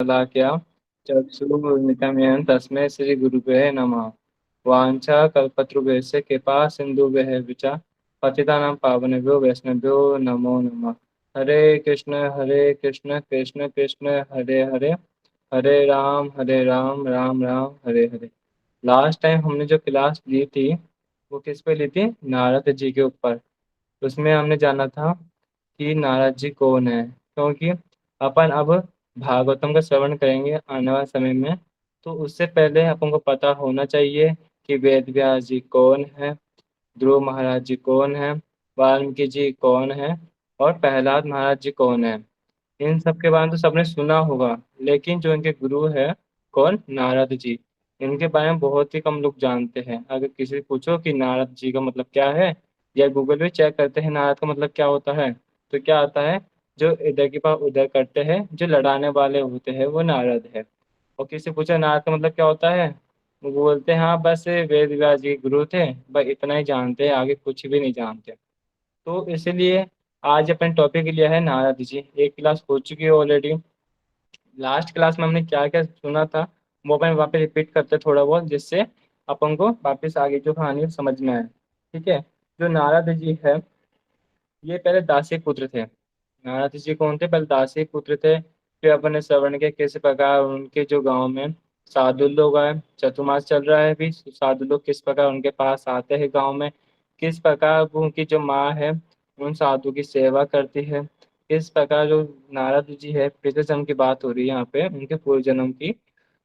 शलाक्या चक्षुर्मिलितं तस्मै श्रीगुरुवे नमः। वाञ्छाकल्पतरुभ्यश्च कृपा सिन्धुभ्यः च पतितानां पावनेभ्यो वैष्णवेभ्यो नमो नमः। हरे कृष्ण कृष्ण कृष्ण हरे हरे, हरे राम राम राम हरे हरे। लास्ट टाइम हमने जो क्लास ली थी वो किस पे ली थी? नारद जी के ऊपर। उसमें हमने जाना था कि नारद जी कौन है, क्योंकि अपन अब भागवतम का श्रवण करेंगे आने वाले समय में। तो उससे पहले अपन को पता होना चाहिए कि वेद व्यास जी कौन है, ध्रुव महाराज जी कौन है, वाल्मीकि जी कौन है और प्रहलाद महाराज जी कौन है। इन सब के बारे में तो सबने सुना होगा, लेकिन जो इनके गुरु है कौन? नारद जी। इनके बारे में बहुत ही कम लोग जानते हैं। अगर किसी से पूछो कि नारद जी का मतलब क्या है, या गूगल पे चेक करते हैं नारद का मतलब क्या होता है, तो क्या आता है? जो इधर की बात उधर करते हैं, जो लड़ाने वाले होते हैं वो नारद है। और किसी से पूछा नारद का मतलब क्या होता है, वो बोलते हैं हाँ बस वेद व्यास जी के गुरु थे, बस इतना ही जानते हैं, आगे कुछ भी नहीं जानते। तो इसीलिए आज अपन टॉपिक लिया है नारद जी। एक क्लास हो चुकी है ऑलरेडी। लास्ट क्लास में हमने क्या क्या सुना था वो अपन वापस रिपीट करते हैं थोड़ा बहुत, जिससे अपन को वापस आगे जो कहानी है समझ में आए। ठीक है। जो नारद जी है ये पहले दासी पुत्र थे। नारद जी कौन थे? पहले दासी पुत्र थे। फिर अपन ने श्रवण के किस प्रकार उनके जो गांव में साधु लोग आए, चतुर्मास चल रहा है भी, साधु लोग किस प्रकार उनके पास आते हैं गांव में, किस प्रकार वो उनकी जो माँ है उन साधु की सेवा करती है, किस प्रकार जो नारद जी है, पिछले जन्म की बात हो रही है यहाँ पे उनके पूर्व जन्म की,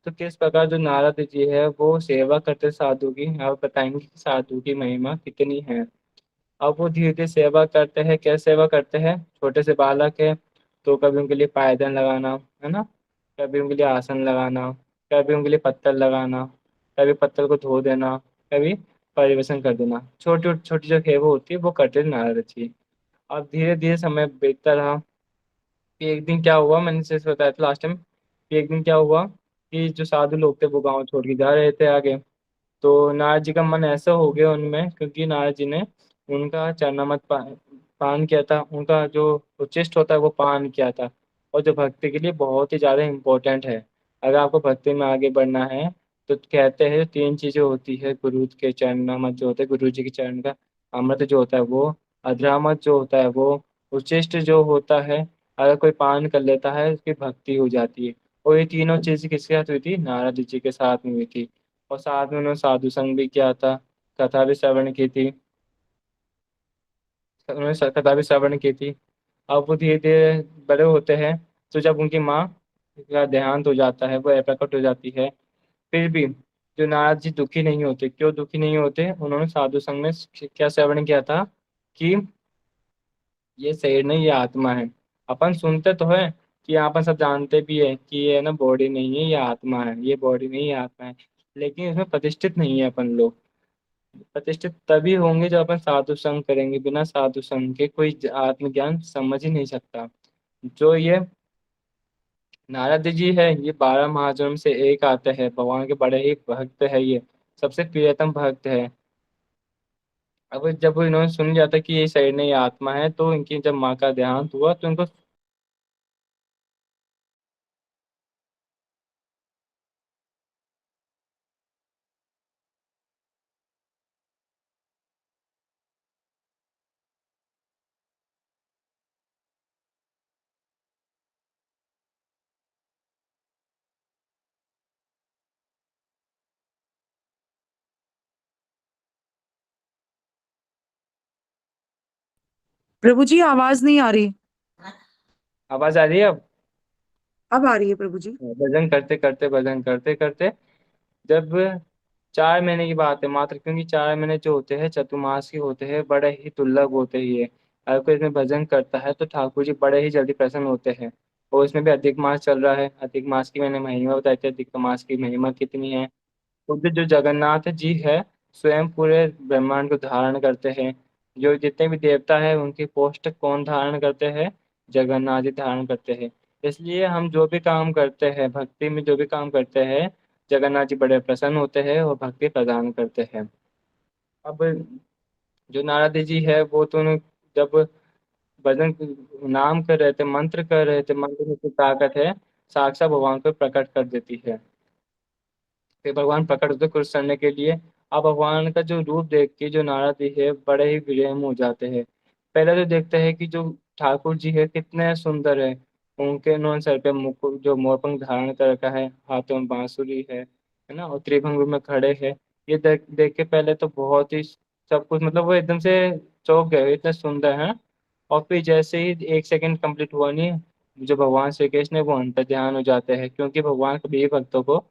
तो किस प्रकार जो नारद जी है वो सेवा करते साधु की। आप बताएंगे कि साधु की महिमा कितनी है। अब वो धीरे धीरे सेवा करते हैं। क्या सेवा करते हैं? छोटे से बालक है तो कभी उनके लिए पायदान लगाना, है ना, कभी उनके लिए आसन लगाना, कभी उनके लिए पत्थर लगाना, कभी पत्थर को धो देना, कभी परिवेशन कर देना। छोटी छोटी जो है वो होती है वो करते थे नारद जी। अब धीरे धीरे समय बीतता रहा कि एक दिन क्या हुआ, मैंने जैसे बताया था लास्ट टाइम, कि एक दिन क्या हुआ कि जो साधु लोग थे वो गाँव छोड़ के जा रहे थे आगे। तो नारद जी का मन ऐसा हो गया उनमें, क्योंकि नारद जी ने उनका चरणामृत पान किया था, उनका जो उच्चिष्ट होता है वो पान किया था। और जो भक्ति के लिए बहुत ही ज़्यादा इम्पोर्टेंट है। अगर आपको भक्ति में आगे बढ़ना है तो कहते हैं तीन चीज़ें होती है गुरु के चरणामृत जो होता है, गुरु जी के चरण का अमृत जो होता है वो, अधरामृत जो होता है वो, उच्चिष्ट जो होता है अगर कोई पान कर लेता है उसकी भक्ति हो जाती है। और ये तीनों चीज़ किसके साथ हुई थी? नारद जी के साथ में हुई थी। और साथ में उन्होंने साधु संग भी किया था, कथा भी श्रवण की थी, उन्होंने कथा भी श्रवण की थी। अब वो धीरे धीरे बड़े होते हैं तो जब उनकी माँ का देहांत हो जाता है, वो प्रकट हो जाती है, फिर भी जो नारद जी दुखी नहीं होते। क्यों दुखी नहीं होते? उन्होंने साधु संग में क्या श्रवण किया था कि ये शरीर नहीं, ये आत्मा है। अपन सुनते तो है कि यहाँ पर सब जानते भी है कि ये ना बॉडी नहीं है, ये आत्मा है, ये बॉडी नहीं है आत्मा है, लेकिन इसमें प्रतिष्ठित नहीं है अपन लोग। प्रतिष्ठित तभी होंगे जब अपन साधु संग करेंगे। बिना साधु संग के कोई आत्मज्ञान समझ ही नहीं सकता। जो ये नारद जी है ये 12 महाजन्म से एक आते हैं, भगवान के बड़े ही भक्त है, ये सबसे प्रियतम भक्त है। अब जब इन्होंने सुन लिया था कि ये शरीर नहीं आत्मा है, तो इनकी जब माँ का देहांत हुआ तो इनको प्रभु जी आवाज नहीं आ रही। आवाज आ रही है अब? अब आ रही है प्रभु जी। भजन करते करते भजन करते करते जब 4 महीने की बात है मात्र, क्योंकि 4 महीने जो होते हैं चतुर्मास के होते हैं, बड़े ही दुर्लभ होते ही है। अगर कोई इसमें भजन करता है तो ठाकुर जी बड़े ही जल्दी प्रसन्न होते हैं। और इसमें भी अधिक मास चल रहा है। अधिक मास की मैंने महिमा बताई थी, अधिक मास की महिमा कितनी है। खुद जो जगन्नाथ जी है स्वयं पूरे ब्रह्मांड को धारण करते हैं। जो जितने भी देवता है उनकी पोस्ट कौन धारण करते हैं? जगन्नाथ जी धारण करते हैं। इसलिए हम जो भी काम करते हैं भक्ति में, जो भी काम करते हैं, जगन्नाथ जी बड़े प्रसन्न होते हैं और भक्ति प्रदान करते हैं। अब जो नारद जी है वो तो जब भजन नाम कर रहे थे, मंत्र कर रहे थे, मंत्र में तो ताकत है, साक्षात भगवान को प्रकट कर देती है। फिर भगवान प्रकट होते खुश करने के लिए। अब भगवान का जो रूप देख के जो नारद जी है बड़े ही विनम्र हो जाते हैं। पहले तो देखते हैं कि जो ठाकुर जी है कितने सुंदर है। उनके उन्होंने सर पे मुकुट जो मोरपंख धारण कर रखा है, हाथों में बांसुरी है ना, और त्रिभंग में खड़े हैं। ये देख देख के पहले तो बहुत ही सब कुछ मतलब वो एकदम से चौंक गए, इतने सुंदर है। और फिर जैसे ही एक सेकंड कंप्लीट हुआ नहीं, जो भगवान श्री कृष्ण है वो अंतर ध्यान हो जाते हैं, क्योंकि भगवान कभी भक्तों को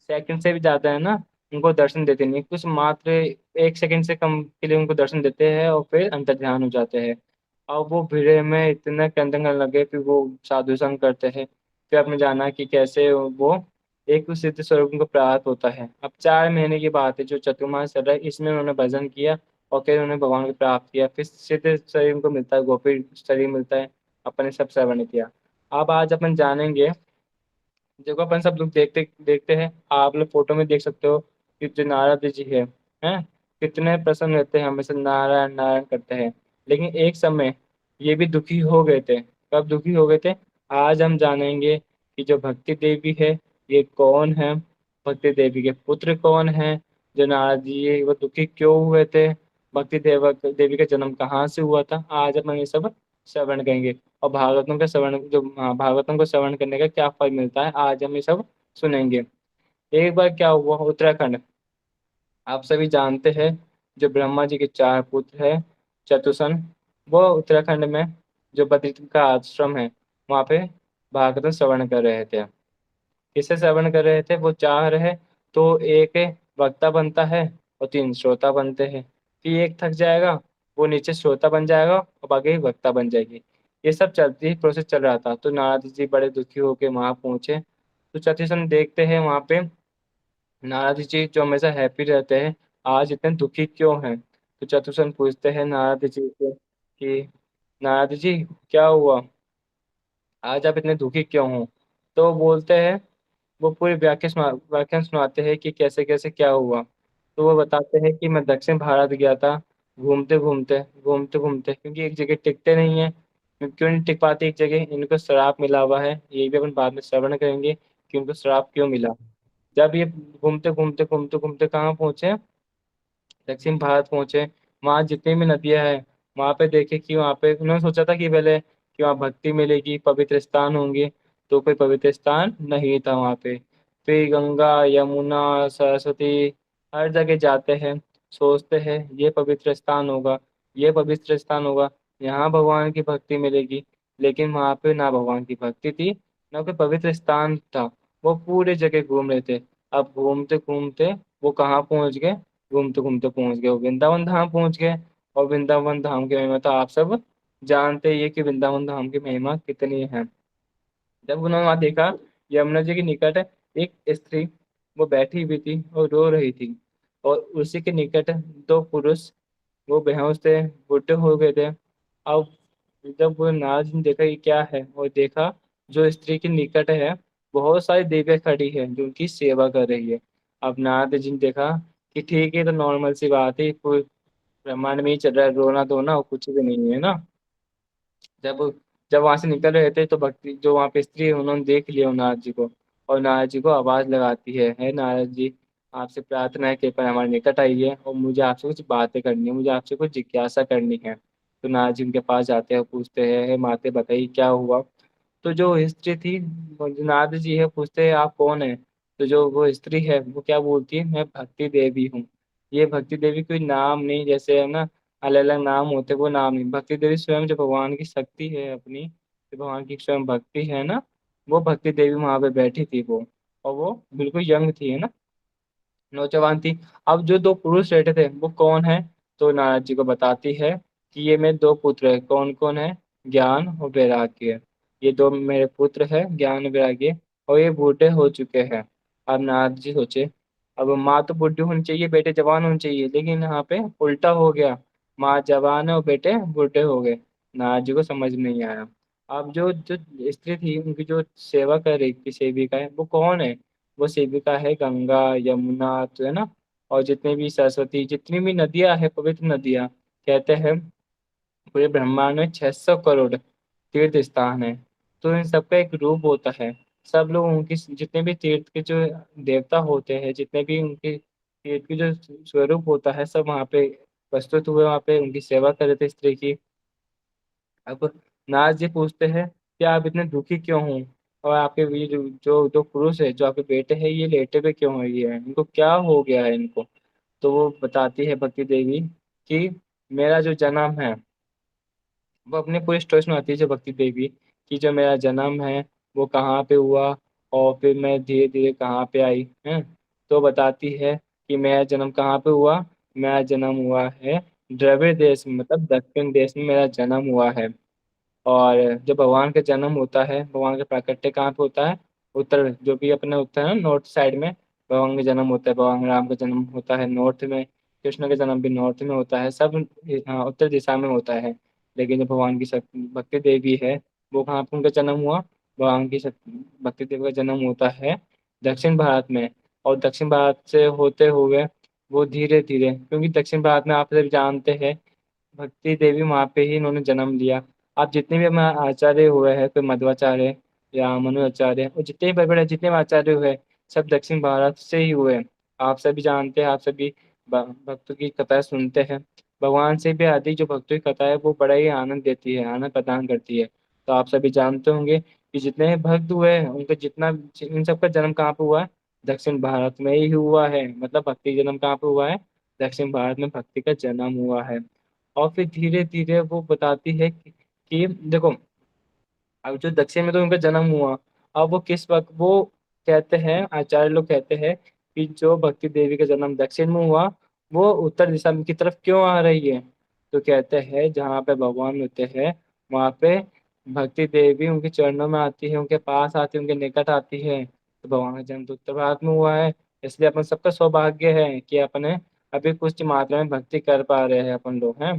सेकंड से भी ज्यादा है ना उनको दर्शन देते नहीं, कुछ मात्र एक सेकंड से कम के लिए उनको दर्शन देते हैं और फिर अंतर ध्यान हो जाते हैं। और वो भीड़ में इतने क्रंदन करने लगे, फिर वो साधु संग करते हैं। फिर आपने जाना कि कैसे वो एक सिद्ध स्वरूप को प्राप्त होता है। अब 4 महीने की बात है, जो चतुर्मास चल रहा है इसमें उन्होंने भजन किया और फिर उन्होंने भगवान को प्राप्त किया, फिर सिद्ध शरीर को मिलता है, गोपी शरीर मिलता है। अपने सब श्रवण किया। अब आज अपन जानेंगे, देखो अपन सब लोग देखते देखते हैं, आप लोग फोटो में देख सकते हो कि जो नारद जी हैं कितने प्रसन्न रहते हैं, हमेशा नारायण नारायण करते हैं। लेकिन एक समय ये भी दुखी हो गए थे। कब दुखी हो गए थे? आज हम जानेंगे कि जो भक्ति देवी है ये कौन है, भक्ति देवी के पुत्र कौन है, जो नारद जी है वो दुखी क्यों हुए थे, भक्ति देवी का जन्म कहाँ से हुआ था। आज अपन ये सब श्रवण करेंगे। और भागवतों का श्रवण जो भागवतों को श्रवण करने का क्या फल मिलता है आज हम ये सब सुनेंगे। एक बार क्या हुआ, उत्तराखंड आप सभी जानते हैं, जो ब्रह्मा जी के 4 पुत्र हैं चतुसन, वो उत्तराखंड में जो बद्री का आश्रम है वहाँ पे भागवत श्रवण कर रहे थे। किससे श्रवण कर रहे थे? वो चाह रहे तो एक वक्ता बनता है और 3 श्रोता बनते हैं। फिर एक थक जाएगा, वो नीचे श्रोता बन जाएगा और बाकी वक्ता बन जाएगी। ये सब चलती ही प्रोसेस चल रहा था। तो नारद जी बड़े दुखी होकर वहां पहुंचे। तो चतुसन देखते हैं वहां पे नारद जी जो हमेशा हैप्पी रहते हैं आज इतने दुखी क्यों हैं। तो चतुसन पूछते हैं नारद जी से कि नारद जी क्या हुआ, आज आप इतने दुखी क्यों हो। तो वो बोलते हैं, वो पूरी व्याख्यान सुनाते हैं कि कैसे कैसे क्या हुआ। तो वो बताते हैं कि मैं दक्षिण भारत गया था, घूमते घूमते क्योंकि एक जगह टिकते नहीं है। क्यों नहीं टिक पाते एक जगह? इनको श्राप मिला हुआ है, ये भी अपन बाद में श्रवण करेंगे कि उनको श्राप क्यों मिला। जब ये घूमते घूमते कहाँ पहुंचे, दक्षिण भारत पहुंचे। वहाँ जितनी भी नदियां हैं वहाँ पे देखे कि वहाँ पे उन्होंने सोचा था कि पहले कि वहाँ भक्ति मिलेगी, पवित्र स्थान होंगे। तो कोई पवित्र स्थान नहीं था वहाँ पे। फिर गंगा यमुना सरस्वती हर जगह जाते हैं, सोचते हैं ये पवित्र स्थान होगा, ये पवित्र स्थान होगा, यहाँ भगवान की भक्ति मिलेगी। लेकिन वहाँ पे ना भगवान की भक्ति थी, ना कोई पवित्र स्थान था। वो पूरे जगह घूम रहे थे। अब घूमते घूमते वो कहाँ पहुंच गए? घूमते घूमते पहुंच गए वो वृंदावन धाम पहुंच गए। और वृंदावन धाम की महिमा तो आप सब जानते ही है कि वृंदावन धाम की महिमा कितनी है। जब उन्होंने वहां देखा यमुना जी के निकट एक स्त्री वो बैठी हुई थी और रो रही थी, और उसी के निकट 2 पुरुष वो बेहोश थे, बूढ़े हो गए थे। अब जब वो नारद ने देखा ये क्या है, और देखा जो स्त्री के निकट है बहुत सारी देवियां खड़ी है जो उनकी सेवा कर रही है। अब नारद जी ने देखा कि ठीक है, तो नॉर्मल सी बात है, कोई ब्रह्मांड में ही चल रहा है, रोना धोना और कुछ भी नहीं है ना। जब जब वहां से निकल रहे थे तो भक्ति जो वहां पे स्त्री है उन्होंने देख लिया नारद जी को, और नारद जी को आवाज लगाती है नारद जी, आपसे प्रार्थना है कि पर हमारे निकट आइए और मुझे आपसे कुछ बातें करनी है, मुझे आपसे कुछ जिज्ञासा करनी है। तो नारद जी उनके पास जाते हैं, पूछते हैं, "हे माते बताइए क्या हुआ।" तो जो स्त्री थी वो जो नारद जी है पूछते हैं आप कौन है। तो जो वो स्त्री है वो क्या बोलती है, मैं भक्ति देवी हूँ। ये भक्ति देवी कोई नाम नहीं, जैसे है ना अलग अलग नाम होते, वो नाम नहीं। भक्ति देवी स्वयं जो भगवान की शक्ति है अपनी, जो भगवान की स्वयं भक्ति है ना, वो भक्ति देवी वहां पे बैठी थी वो। और वो बिल्कुल यंग थी, है ना, नौजवान थी। अब जो 2 पुरुष बैठे थे वो कौन है? तो नारद जी को बताती है कि ये मेरे 2 पुत्र है। कौन कौन है? ज्ञान और वैराग्य। ये 2 मेरे पुत्र है, ज्ञान और वैराग्य, और ये बूढ़े हो चुके हैं। अब नारद जी सोचे, अब माँ तो बूढ़ी होनी चाहिए, बेटे जवान होने चाहिए, लेकिन यहाँ पे उल्टा हो गया, माँ जवान है और बेटे बूढ़े हो गए। नारद जी को समझ नहीं आया। अब जो जो स्त्री थी उनकी जो सेवा कर रही थी, सेविका है, वो कौन है? वो सेविका है गंगा यमुना, तो है ना, और जितने भी सरस्वती, जितनी भी नदियां है पवित्र नदियां, कहते हैं पूरे ब्रह्मांड में 600 करोड़ तीर्थ स्थान है। तो इन सबका एक रूप होता है। सब लोग उनकी जितने भी तीर्थ के जो देवता होते हैं, जितने भी उनके तीर्थ के जो स्वरूप होता है, सब वहाँ पे प्रस्तुत हुए, वहाँ पे उनकी सेवा कर रहे थे स्त्री की। अब नारद जी पूछते हैं कि आप इतने दुखी क्यों हो, और आपके ये जो जो पुरुष है, जो आपके बेटे हैं, ये लेटे हुए क्यों है, ये इनको क्या हो गया है इनको। तो वो बताती है भक्ति देवी कि मेरा जो जन्म है, वो अपने पूरी स्टोरी सुनाती है जो भक्ति देवी, कि जो मेरा जन्म है वो कहाँ पे हुआ, और फिर मैं धीरे धीरे कहाँ पे आई है। तो बताती है कि मेरा जन्म कहाँ पे हुआ। मेरा जन्म हुआ है द्रविड़ देश में, मतलब दक्षिण देश में मेरा जन्म हुआ है। और जब भगवान का जन्म होता है, भगवान का प्राकट्य कहाँ पे होता है, उत्तर, जो भी अपने उत्तर है नॉर्थ साइड में भगवान का जन्म होता है। भगवान राम का जन्म होता है नॉर्थ में, कृष्ण का जन्म भी नॉर्थ में होता है, सब हाँ, उत्तर दिशा में होता है। लेकिन जो भगवान की भक्ति देवी है, वो कहाँ पे उनका जन्म हुआ, भगवान की भक्ति देवी का जन्म होता है दक्षिण भारत में। और दक्षिण भारत से होते हुए वो धीरे धीरे, क्योंकि दक्षिण भारत में आप सभी जानते हैं भक्ति देवी वहाँ पे ही इन्होंने जन्म लिया। आप जितने भी हमारे आचार्य हुए हैं, कोई मध्वाचार्य या मनु आचार्य, और जितने भी बड़े बड़े जितने भी आचार्य हुए, सब दक्षिण भारत से ही हुए। आप सभी जानते हैं, आप सभी भक्तों की कथाएं सुनते हैं। भगवान से भी अधिक जो भक्तों की कथा है वो बड़ा ही आनंद देती है, आनंद प्रदान करती है। तो आप सभी जानते होंगे कि जितने भी भक्त हुए हैं, उनका जितना, इन सबका जन्म कहाँ पे हुआ है, दक्षिण भारत में ही हुआ है। मतलब भक्ति जन्म कहाँ पे हुआ है, दक्षिण भारत में भक्ति का जन्म हुआ है। और फिर धीरे धीरे वो बताती है कि देखो, अब जो दक्षिण में तो उनका जन्म हुआ, अब वो किस वक्त, वो कहते हैं, आचार्य लोग कहते हैं कि जो भक्ति देवी का जन्म दक्षिण में हुआ, वो उत्तर दिशा की तरफ क्यों आ रही है। तो कहते हैं जहाँ पे भगवान होते हैं, वहाँ पे भक्ति देवी उनके चरणों में आती है, उनके पास आती है, उनके निकट आती है। तो भगवान का जन्म तो उत्तर भारत में हुआ है, इसलिए अपन सबका सौभाग्य है कि अपने अभी कुछ मात्रा में भक्ति कर पा रहे हैं अपन लोग हैं।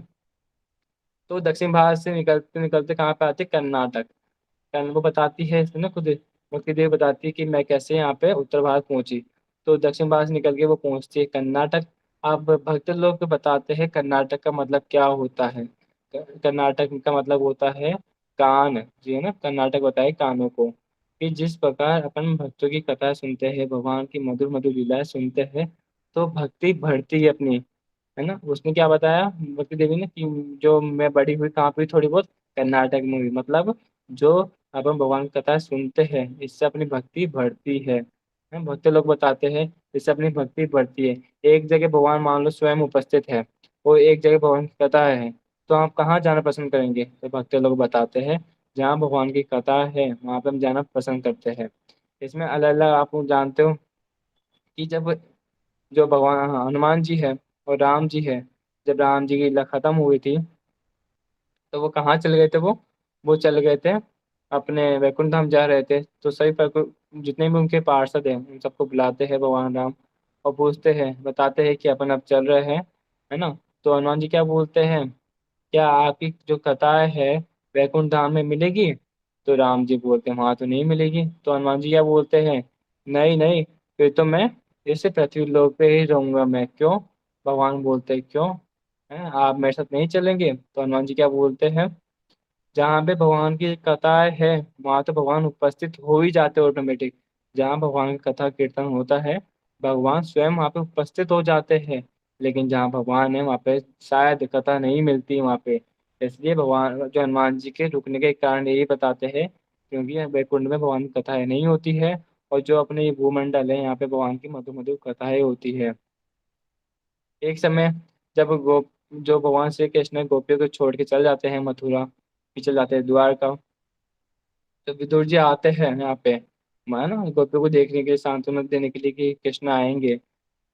तो दक्षिण भारत से निकलते निकलते कहाँ पे आते, कर्नाटक। वो बताती है इसमें ना खुद, मुक्ति देवी बताती है कि मैं कैसे यहाँ पे उत्तर भारत पहुंची। तो दक्षिण भारत से निकल के वो पहुंचती है कर्नाटक। अब भक्त लोग बताते हैं कर्नाटक का मतलब क्या होता है। कर्नाटक का मतलब होता है कान, जी है ना, कर्नाटक बताए कानों को। कि जिस प्रकार अपन भक्तों की कथा सुनते हैं, भगवान की मधुर मधुर लीलाएं सुनते हैं, तो भक्ति बढ़ती है अपनी, है ना। उसने क्या बताया भक्ति देवी ने कि जो मैं बड़ी हुई कहाँ पे हुई, थोड़ी बहुत कर्नाटक में हुई। मतलब जो अपन भगवान की कथा सुनते हैं, इससे अपनी भक्ति बढ़ती है। भक्त लोग बताते हैं इससे अपनी भक्ति बढ़ती है। एक जगह भगवान मान लो स्वयं उपस्थित है, और एक जगह भगवान की कथा है, तो आप कहाँ जाना पसंद करेंगे। तो भक्त लोग बताते हैं जहाँ भगवान की कथा है वहाँ पे हम जाना पसंद करते हैं। इसमें अलग अलग आप लोग जानते हो कि जब जो भगवान, हाँ, हनुमान जी है और राम जी है, जब राम जी की लीला खत्म हुई थी, तो वो कहाँ चले गए थे, वो चले गए थे अपने वैकुंठ धाम जा रहे थे। तो सभी जितने भी उनके पार्षद हैं उन सबको बुलाते हैं भगवान राम, और पूछते हैं, बताते हैं कि अपन अब चल रहे हैं, है ना। तो हनुमान जी क्या बोलते हैं, क्या आपकी जो कथा है वैकुंठ धाम में मिलेगी। तो राम जी बोलते हैं वहां तो नहीं मिलेगी। तो हनुमान जी क्या बोलते हैं, नहीं नहीं, फिर तो मैं इस पृथ्वी लोक पे ही रहूंगा मैं। क्यों, भगवान बोलते हैं क्यों, है आप मेरे साथ नहीं चलेंगे। तो हनुमान जी क्या बोलते हैं, जहाँ पे भगवान की कथाएं है वहां तो भगवान उपस्थित हो ही जाते ऑटोमेटिक। जहाँ भगवान की कथा कीर्तन होता है, भगवान स्वयं वहाँ पे उपस्थित हो जाते हैं। लेकिन जहाँ भगवान है वहाँ पे शायद कथा नहीं मिलती वहाँ पे। इसलिए भगवान जो हनुमान जी के रुकने के कारण यही बताते हैं, क्योंकि वैकुंठ में भगवान की कथाएं नहीं होती है, और जो अपने ये भूमंडल है यहाँ पे भगवान की मधुर मधुर कथाएं होती है। एक समय जब जो भगवान श्री कृष्ण गोपियों को छोड़ के चल जाते हैं मथुरा, फिर चल जाते हैं द्वारका, तो विदुर जी आते हैं यहाँ पे, मैं ना गोपियों को देखने के लिए, सांत्वना देने के लिए कि कृष्ण आएंगे।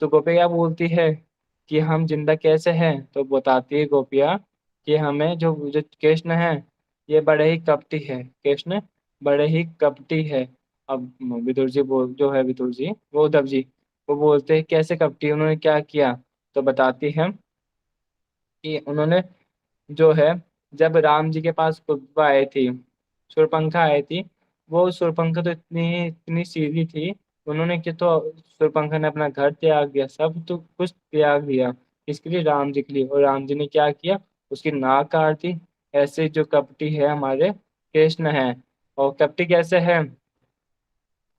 तो गोपिया क्या बोलती है कि हम जिंदा कैसे हैं। तो बताती है गोपिया कि हमें जो जो कृष्ण है, ये बड़े ही कपटी है, कृष्ण बड़े ही कपटी है। अब विदुर जी बोल, जो है विदुर जी, वो उद्धव जी, वो बोलते हैं कैसे कपटी, उन्होंने क्या किया। तो बताती है कि उन्होंने जो है, जब राम जी के पास खुतबा आई थी, शूर्पणखा आई थी, वो शूर्पणखा तो इतनी इतनी सीधी थी, उन्होंने कि तो शूर्पणखा ने अपना घर त्याग दिया, सब तो कुछ त्याग दिया, इसके लिए राम जी के लिए। और राम जी ने क्या किया, उसकी नाक काट दी। ऐसे जो कपटी है हमारे कृष्ण है। और कपटी कैसे है,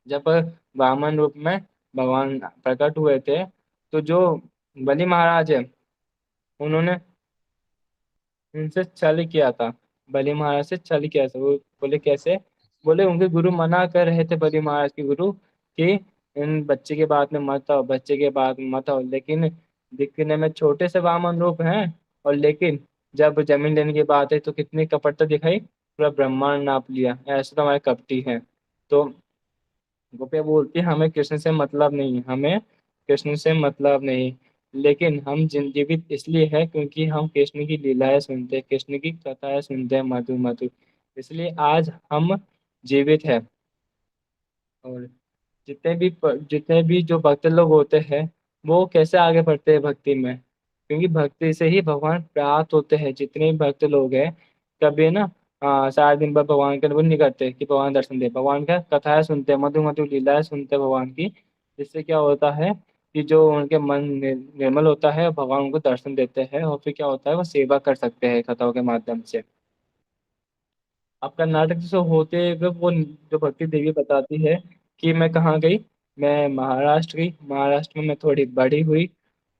जब वामन रूप में भगवान प्रकट हुए थे, तो जो बलि महाराज है उन्होंने उनसे छल किया था। बलि महाराज से छल किया था। वो बोले कैसे? बोले उनके गुरु मना कर रहे थे, बलि महाराज के गुरु, कि इन बच्चे के बाद में मत आओ, बच्चे के बाद में मत आओ। लेकिन दिखने में छोटे से वामन रूप हैं, और लेकिन जब जमीन लेने की बात है तो कितनी कपटता दिखाई, पूरा ब्रह्मांड नाप लिया। ऐसे तो हमारे कपटी हैं। तो गोपियाँ बोलती हमें कृष्ण से मतलब नहीं, हमें कृष्ण से मतलब नहीं। लेकिन हम जीवित इसलिए है क्योंकि हम कृष्ण की लीलाएं सुनते हैं, कृष्ण की कथाएं सुनते हैं, मधुर मधुर। इसलिए आज हम जीवित है। और जितने भी जो भक्त लोग होते हैं, वो कैसे आगे बढ़ते हैं भक्ति में? क्योंकि भक्ति से ही भगवान प्राप्त होते हैं। जितने भी भक्त लोग हैं, कभी ना सारा दिन भर भगवान के वो नहीं करते कि भगवान दर्शन दे, भगवान का कथाएं सुनते हैं, मधुर मधुर लीलाएं सुनते हैं भगवान की। जिससे क्या होता है कि जो उनके मन निर्मल होता है, भगवान उनको दर्शन देते हैं, और फिर क्या होता है, वो सेवा कर सकते हैं कथाओं के माध्यम से। अब कर्नाटक से होते हुए वो जो भक्ति देवी बताती है कि मैं कहाँ गई, मैं महाराष्ट्र गई, महाराष्ट्र में मैं थोड़ी बड़ी हुई,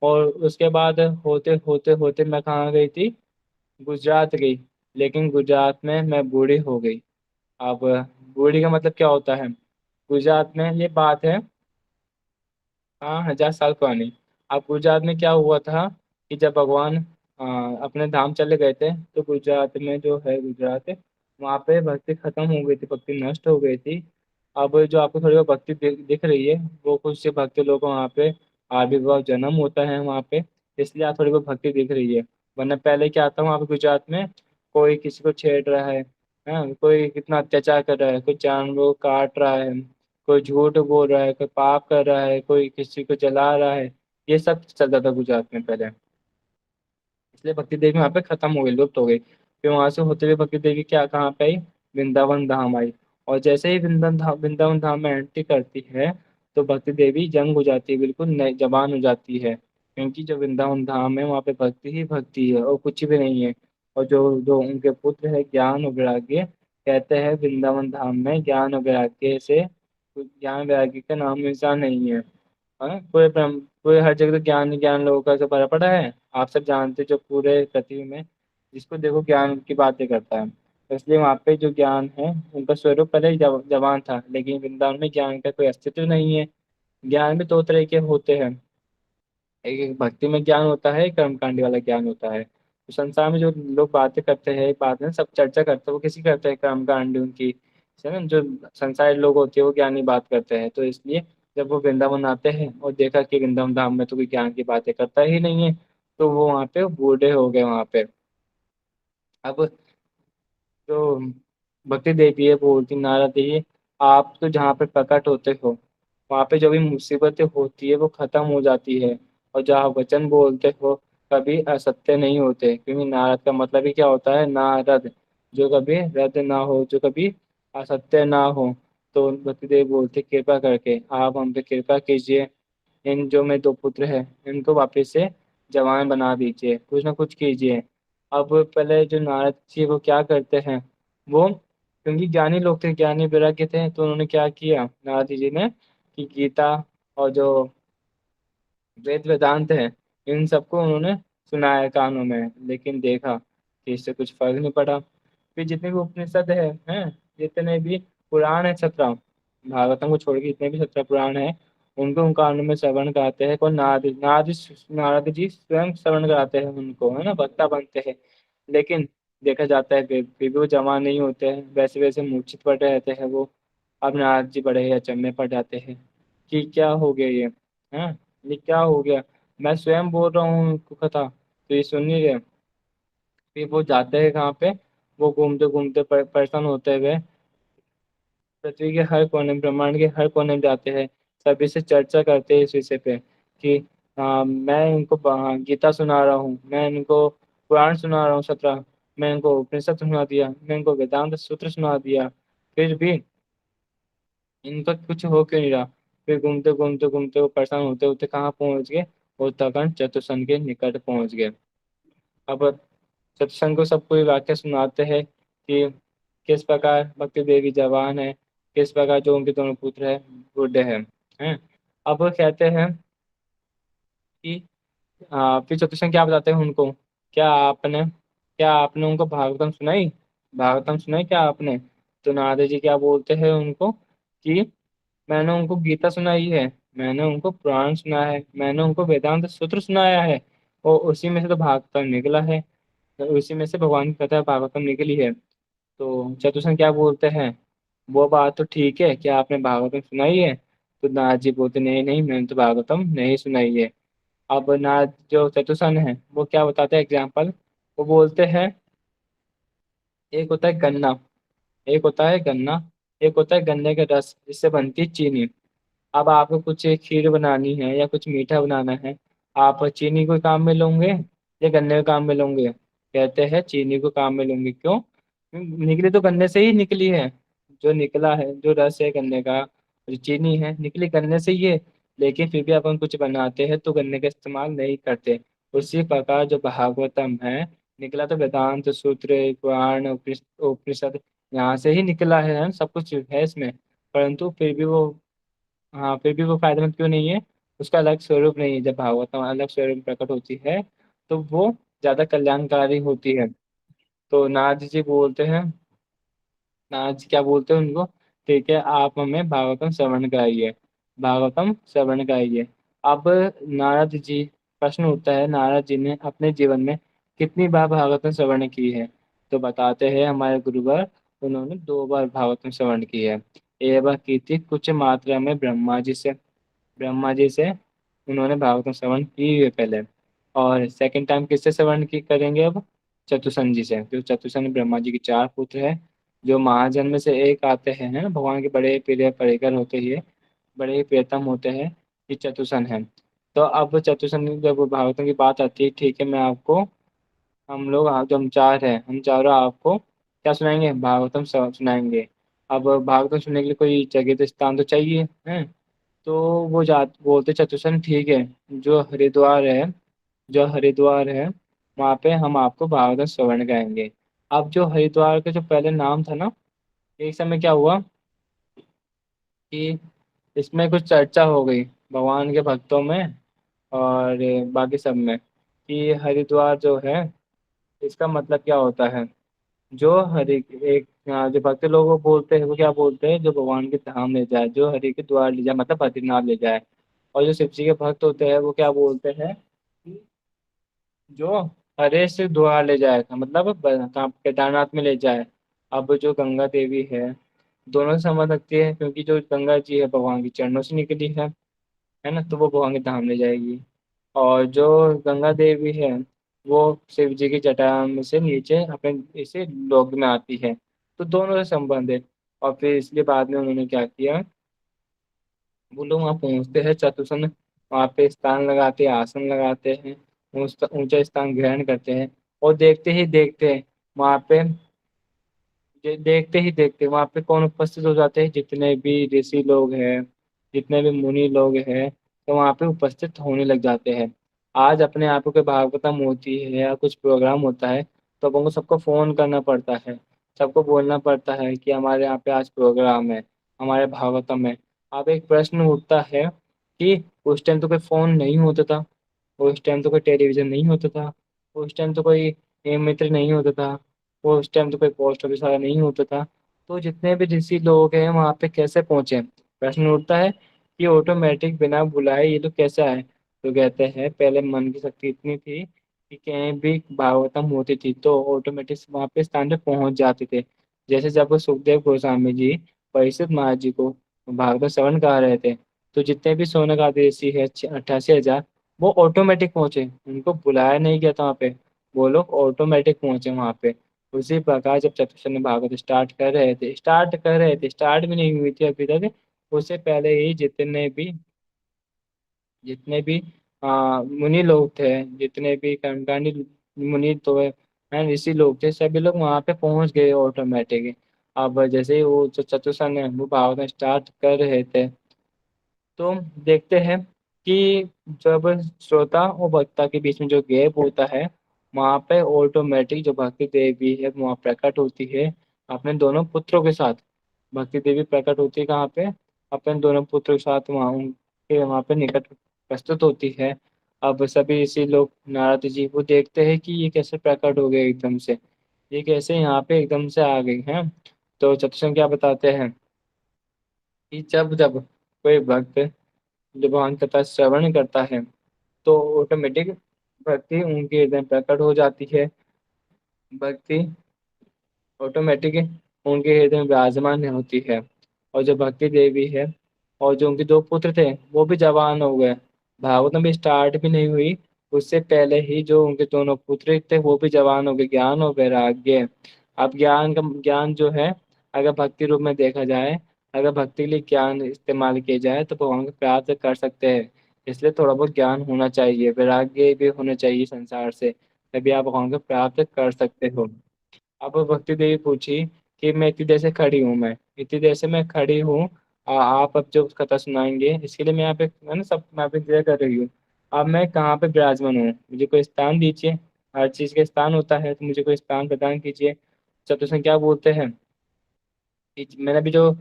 और उसके बाद होते होते होते मैं कहाँ गई थी, गुजरात गई। लेकिन गुजरात में मैं बूढ़ी हो गई। अब बूढ़ी का मतलब क्या होता है? गुजरात में ये बात है, हाँ, 1000 साल पुरानी। अब गुजरात में क्या हुआ था कि जब भगवान अपने धाम चले गए थे, तो गुजरात में जो है गुजरात, वहाँ पे भक्ति खत्म हो गई थी, भक्ति नष्ट हो गई थी। अब जो आपको थोड़ी बहुत भक्ति दिख रही है, वो कुछ से भक्त लोग वहाँ पे आविर्भाव जन्म होता है वहाँ पे, इसलिए आप थोड़ी बहुत भक्ति दिख रही है। वरना पहले क्या आता वहाँ पे गुजरात में, कोई किसी को छेड़ रहा है, हाँ, कोई कितना अत्याचार कर रहा है, कोई जानवरों को काट रहा है, कोई झूठ बोल रहा है, कोई पाप कर रहा है, कोई किसी को जला रहा है। ये सब चलता था गुजरात में पहले। इसलिए भक्ति देवी वहाँ पे खत्म हो गई, लुप्त हो गई। फिर वहां से होते हुए भक्ति देवी क्या कहाँ पे आई? वृंदावन धाम आई। और जैसे ही वृंदावन धाम में एंट्री करती है, तो भक्ति देवी जंग हो जाती है, बिल्कुल नई जवान हो जाती है। क्योंकि जो वृंदावन धाम है वहाँ पे भक्ति ही भक्ति है और कुछ भी नहीं है। और जो जो उनके पुत्र है ज्ञान और वैराग्य, कहते हैं वृंदावन धाम में ज्ञान और वैराग्य से, ज्ञान वैराग्य का नाम निशान नहीं है। हाँ, पूरे हर जगह तो ज्ञान ही ज्ञान लोगों का तो भरा पड़ा है। आप सब जानते जो पूरे पृथ्वी में जिसको देखो ज्ञान की बातें करता है। तो इसलिए वहाँ पे जो ज्ञान है उनका स्वरूप पहले ही जवान था, लेकिन वृंदावन में ज्ञान का कोई अस्तित्व नहीं है। ज्ञान भी दो तरह के होते हैं, एक एक भक्ति में ज्ञान होता है, एक कर्मकांडी वाला ज्ञान होता है। तो संसार में जो लोग बातें करते हैं, बात में सब चर्चा करते हैं, वो किसी करते हैं कर्मकांडी उनकी, है ना। जो संसारी लोग होते हैं वो ज्ञानी बात करते हैं। तो इसलिए जब वो वृंदावन आते हैं और देखा कि वृंदावन धाम में तो कोई ज्ञान की बातें करता ही नहीं है, तो वो वहाँ पे बूढ़े हो गए वहाँ पे। अब जो भक्ति देवी है वो बोलती नारद जी, आप तो जहाँ पे प्रकट होते हो, वहाँ पे जो भी मुसीबतें होती है वो खत्म हो जाती है। और जहाँ वचन बोलते हो, कभी असत्य नहीं होते। क्योंकि नारद का मतलब ही क्या होता है? नारद, जो कभी रद ना हो, जो कभी असत्य ना हो। तो भक्ति देवी बोलते कृपा करके आप हम पे कृपा कीजिए, इन जो मेरे दो पुत्र हैं इनको वापस से जवान बना दीजिए, कुछ ना कुछ कीजिए। अब पहले जो नारद जी वो क्या करते हैं, वो क्योंकि ज्ञानी लोग थे, ज्ञानी वैराग्य थे, तो उन्होंने क्या किया नारद जी ने, कि गीता और जो वेद वेदांत है, इन सबको उन्होंने सुनाया कानों में। लेकिन देखा कि इससे कुछ फर्क नहीं पड़ा। फिर जितने भी उपनिषद हैं, जितने भी पुराण है 17, भागवतम को छोड़ के जितने भी 17 पुराण है, उनको उन कानों में श्रवण कराते हैं। कौन? नारद जी स्वयं श्रवण कराते हैं उनको, है ना, वक्ता बनते हैं। लेकिन देखा जाता है फिर भी वो जमा नहीं होते हैं, वैसे वैसे मूर्छित पड़े रहते हैं वो। अब नारद जी बड़े अचंभे पड़ जाते हैं कि क्या हो गया है, ये क्या हो गया? मैं स्वयं बोल रहा हूँ उनको कथा, तो ये सुन नहीं रहे। फिर वो जाते हैं कहाँ पे, वो घूमते घूमते परेशान होते हुए पृथ्वी के हर कोने, ब्रह्मांड के हर कोने में जाते हैं। सभी से चर्चा करते हैं इस विषय पे कि मैं इनको गीता सुना रहा हूँ, मैं इनको पुराण सुना रहा हूँ 17, मैं इनको उपनिषद सुना दिया, मैं इनको वेदांत सूत्र सुना दिया, फिर भी इनका कुछ हो क्यों नहीं रहा। फिर घूमते घूमते घूमते वो परेशान होते होते कहाँ पहुंच गए, उत्तराखंड चतुर्सन के निकट पहुंच गए। अब सत्संग को सबको ये वाक्य सुनाते हैं कि किस प्रकार भक्ति देवी जवान है, किस प्रकार जो उनके दोनों पुत्र है बूढ़े हैं। अब वो कहते हैं कि फिर चतुर्सेन क्या बताते हैं उनको, क्या आपने उनको भागवतम सुनाई, भागवतम सुनाई क्या आपने। तो नारद जी क्या बोलते हैं उनको कि मैंने उनको गीता सुनाई है, मैंने उनको पुराण सुना है, मैंने उनको वेदांत सूत्र सुनाया है, और उसी में से तो भागवतम निकला है, तो उसी में से भगवान की कथा भागवतम निकली है। तो चतुर्सेन क्या बोलते हैं, वो बात तो ठीक है, क्या आपने भागवतम सुनाई है। तो नारद जी बोलते नहीं नहीं, मैंने तो भागवतम नहीं सुनाई है। अब नारद जो चतुर्सेन है वो क्या बताते हैं एग्जाम्पल, वो बोलते हैं एक होता है गन्ना, एक होता है गन्ना, एक होता है गन्ने का रस जिससे बनती है चीनी। अब आपको कुछ खीर बनानी है या कुछ मीठा बनाना है, आप चीनी को काम में लोगे या गन्ने को काम में लोगे। कहते हैं चीनी को काम में लोगे, क्यों, निकली तो गन्ने से ही निकली है, जो निकला है जो रस है गन्ने का, जो चीनी है निकली गन्ने से ही है। लेकिन फिर भी अपन कुछ बनाते हैं तो गन्ने का इस्तेमाल नहीं करते। उसी प्रकार जो भागवतम है, निकला तो वेदांत सूत्र पुराण उपनिषद यहाँ से ही निकला है, सब कुछ है इसमें। परंतु फिर भी वो, हाँ फिर भी वो फायदेमंद क्यों नहीं है, उसका अलग स्वरूप नहीं है। जब भागवतम अलग स्वरूप में प्रकट होती है तो वो ज्यादा कल्याणकारी होती है। तो नारद जी बोलते हैं, नारद जी क्या बोलते हैं उनको, ठीक है आप हमें भागवतम श्रवण कराइए, भागवतम श्रवण कराइए। अब नारद जी, प्रश्न उठता है नारद जी ने अपने जीवन में कितनी बार भागवतम श्रवण की है। तो बताते हैं हमारे गुरुवर, उन्होंने 2 बार भागवतम श्रवण की है। एक बार की थी कुछ मात्रा में ब्रह्मा जी से, ब्रह्मा जी से उन्होंने भागवतम श्रवण की है पहले। और सेकंड टाइम किससे श्रवण की करेंगे अब, चतुसन जी से। जो चतुसन ब्रह्मा जी के 4 पुत्र हैं, जो महाजन्म से एक आते हैं, है ना, भगवान के बड़े प्रिय परिकर होते ही, बड़े ही प्रियतम होते हैं, ये चतुसन है। तो अब चतुसन जब भागवतम की बात आती है, ठीक है मैं आपको, हम लोग जो हम 4 हैं, हम चारों आपको क्या सुनाएंगे, भागवतम सुनाएंगे। अब भागवतम सुनने के लिए कोई जगह तो स्थान तो चाहिए है। तो वो जा बोलते चतुसन ठीक है, जो हरिद्वार है, जो हरिद्वार है वहाँ पे हम आपको भागवत श्रवण गाएंगे। अब जो हरिद्वार का जो पहले नाम था ना, एक समय क्या हुआ कि इसमें कुछ चर्चा हो गई भगवान के भक्तों में और बाकी सब में, कि हरिद्वार जो है इसका मतलब क्या होता है। जो हरि एक जो भक्त लोग वो बोलते हैं, वो क्या बोलते हैं, जो भगवान के धाम ले जाए, जो हरि के द्वार ले जाए, मतलब बद्रीनाथ ले जाए। और जो शिव जी के भक्त होते हैं वो क्या बोलते हैं कि जो हरे से द्वार ले जाएगा, मतलब कहाँ केदारनाथ में ले जाए। अब जो गंगा देवी है, दोनों से संबंध रखती है, क्योंकि जो गंगा जी है भगवान के चरणों से निकली है ना, तो वो भगवान के धाम ले जाएगी। और जो गंगा देवी है वो शिव जी की जटा में से नीचे अपने इसे लोक में आती है। तो दोनों से संबंध है। और फिर इसके बाद में उन्होंने क्या किया, वो लोग वहाँ पहुँचते हैं चतुसन, वहाँ पे स्थान लगाते हैं, आसन लगाते हैं, ऊंचा स्थान ग्रहण करते हैं। और देखते ही देखते वहाँ पे, देखते ही देखते वहां पे कौन उपस्थित हो जाते हैं, जितने भी ऋषि लोग हैं, जितने भी मुनि लोग हैं, तो वहां पे उपस्थित होने लग जाते हैं। आज अपने आप को भागवतम होती है या कुछ प्रोग्राम होता है, तो अपन को सबको फोन करना पड़ता है, सबको बोलना पड़ता है कि हमारे यहाँ पे आज प्रोग्राम है, हमारे भागवतम है। अब एक प्रश्न उठता है कि उस टाइम तो कोई फोन नहीं होता था, उस टाइम तो कोई टेलीविजन नहीं होता था, उस टाइम तो कोई मित्र नहीं होता था, वो उस टाइम तो कोई पोस्ट ऑफिस वाला नहीं होता था। तो जितने भी ऋषि लोग हैं वहाँ पे कैसे पहुंचे, प्रश्न उठता है कि ऑटोमेटिक बिना बुलाए ये लोग कैसे आए। तो कहते हैं पहले मन की शक्ति इतनी थी कि कहीं भी भागवतम होती थी तो ऑटोमेटिक वहाँ पे स्थान पे पहुंच जाते थे। जैसे जब सुखदेव गोस्वामी जी परीक्षित महाराज जी को भागवत श्रवण करा रहे थे, तो जितने भी सोनक आदि ऋषि है 88,000, वो ऑटोमेटिक पहुंचे, उनको बुलाया नहीं गया था वहाँ पे, वो लोग ऑटोमेटिक पहुंचे वहाँ पे। उसी प्रकार जब चतुर्थ ने भागवत स्टार्ट भी नहीं हुई थी अभी तक, उससे पहले ही जितने भी मुनि लोग थे, जितने भी कर्मकांडी मुनि तो हैं, ऋषि लोग थे, सभी लोग वहाँ पे पहुंच गए ऑटोमेटिक। अब जैसे ही वो जो चतुर्सन है वो भागवत स्टार्ट कर रहे थे, तो देखते हैं कि जब श्रोता और वक्ता के बीच में जो गैप होता है, वहाँ पे ऑटोमेटिक जो भक्ति देवी है वहाँ प्रकट होती है अपने दोनों पुत्रों के साथ। भक्ति देवी प्रकट होती है कहाँ पे, अपने दोनों पुत्रों के साथ वहाँ उनके वहाँ पे निकट प्रस्तुत होती है। अब सभी इसी लोग नारद जी वो देखते हैं कि ये कैसे प्रकट हो गए एकदम से, ये कैसे यहाँ पे एकदम से आ गई हैं। तो चतुर्सेन क्या बताते हैं कि जब जब कोई भक्त जब भगवान कथा श्रवण करता है तो ऑटोमेटिक भक्ति उनके हृदय में प्रकट हो जाती है। भक्ति ऑटोमेटिक उनके हृदय में विराजमान होती है। और जो भक्ति देवी है और जो उनके दो पुत्र थे वो भी जवान हो गए, भागवतम भी स्टार्ट भी नहीं हुई उससे पहले ही जो उनके दोनों पुत्र थे वो भी जवान हो गए, ज्ञान और वैराग्य। अब ज्ञान जो है, अगर भक्ति रूप में देखा जाए, अगर भक्ति के लिए ज्ञान इस्तेमाल किया जाए तो भगवान को प्राप्त कर सकते हैं। इसलिए थोड़ा बहुत ज्ञान होना चाहिए, वैराग्य भी होना चाहिए संसार से, तभी आप भगवान को प्राप्त कर सकते हो। अब भक्ति देवी पूछी कि मैं इतनी देर से खड़ी हूँ, मैं इतनी देर से मैं खड़ी हूँ, आप अब जो कथा सुनाएंगे इसके लिए मैं यहाँ पे है ना सब मैं पे इंतजार कर रही हूँ। अब मैं कहाँ पे विराजमान हूँ, मुझे कोई स्थान दीजिए। हर चीज का स्थान होता है तो मुझे कोई स्थान प्रदान कीजिए। चतुर्सेन क्या बोलते हैं कि मैंने भी जो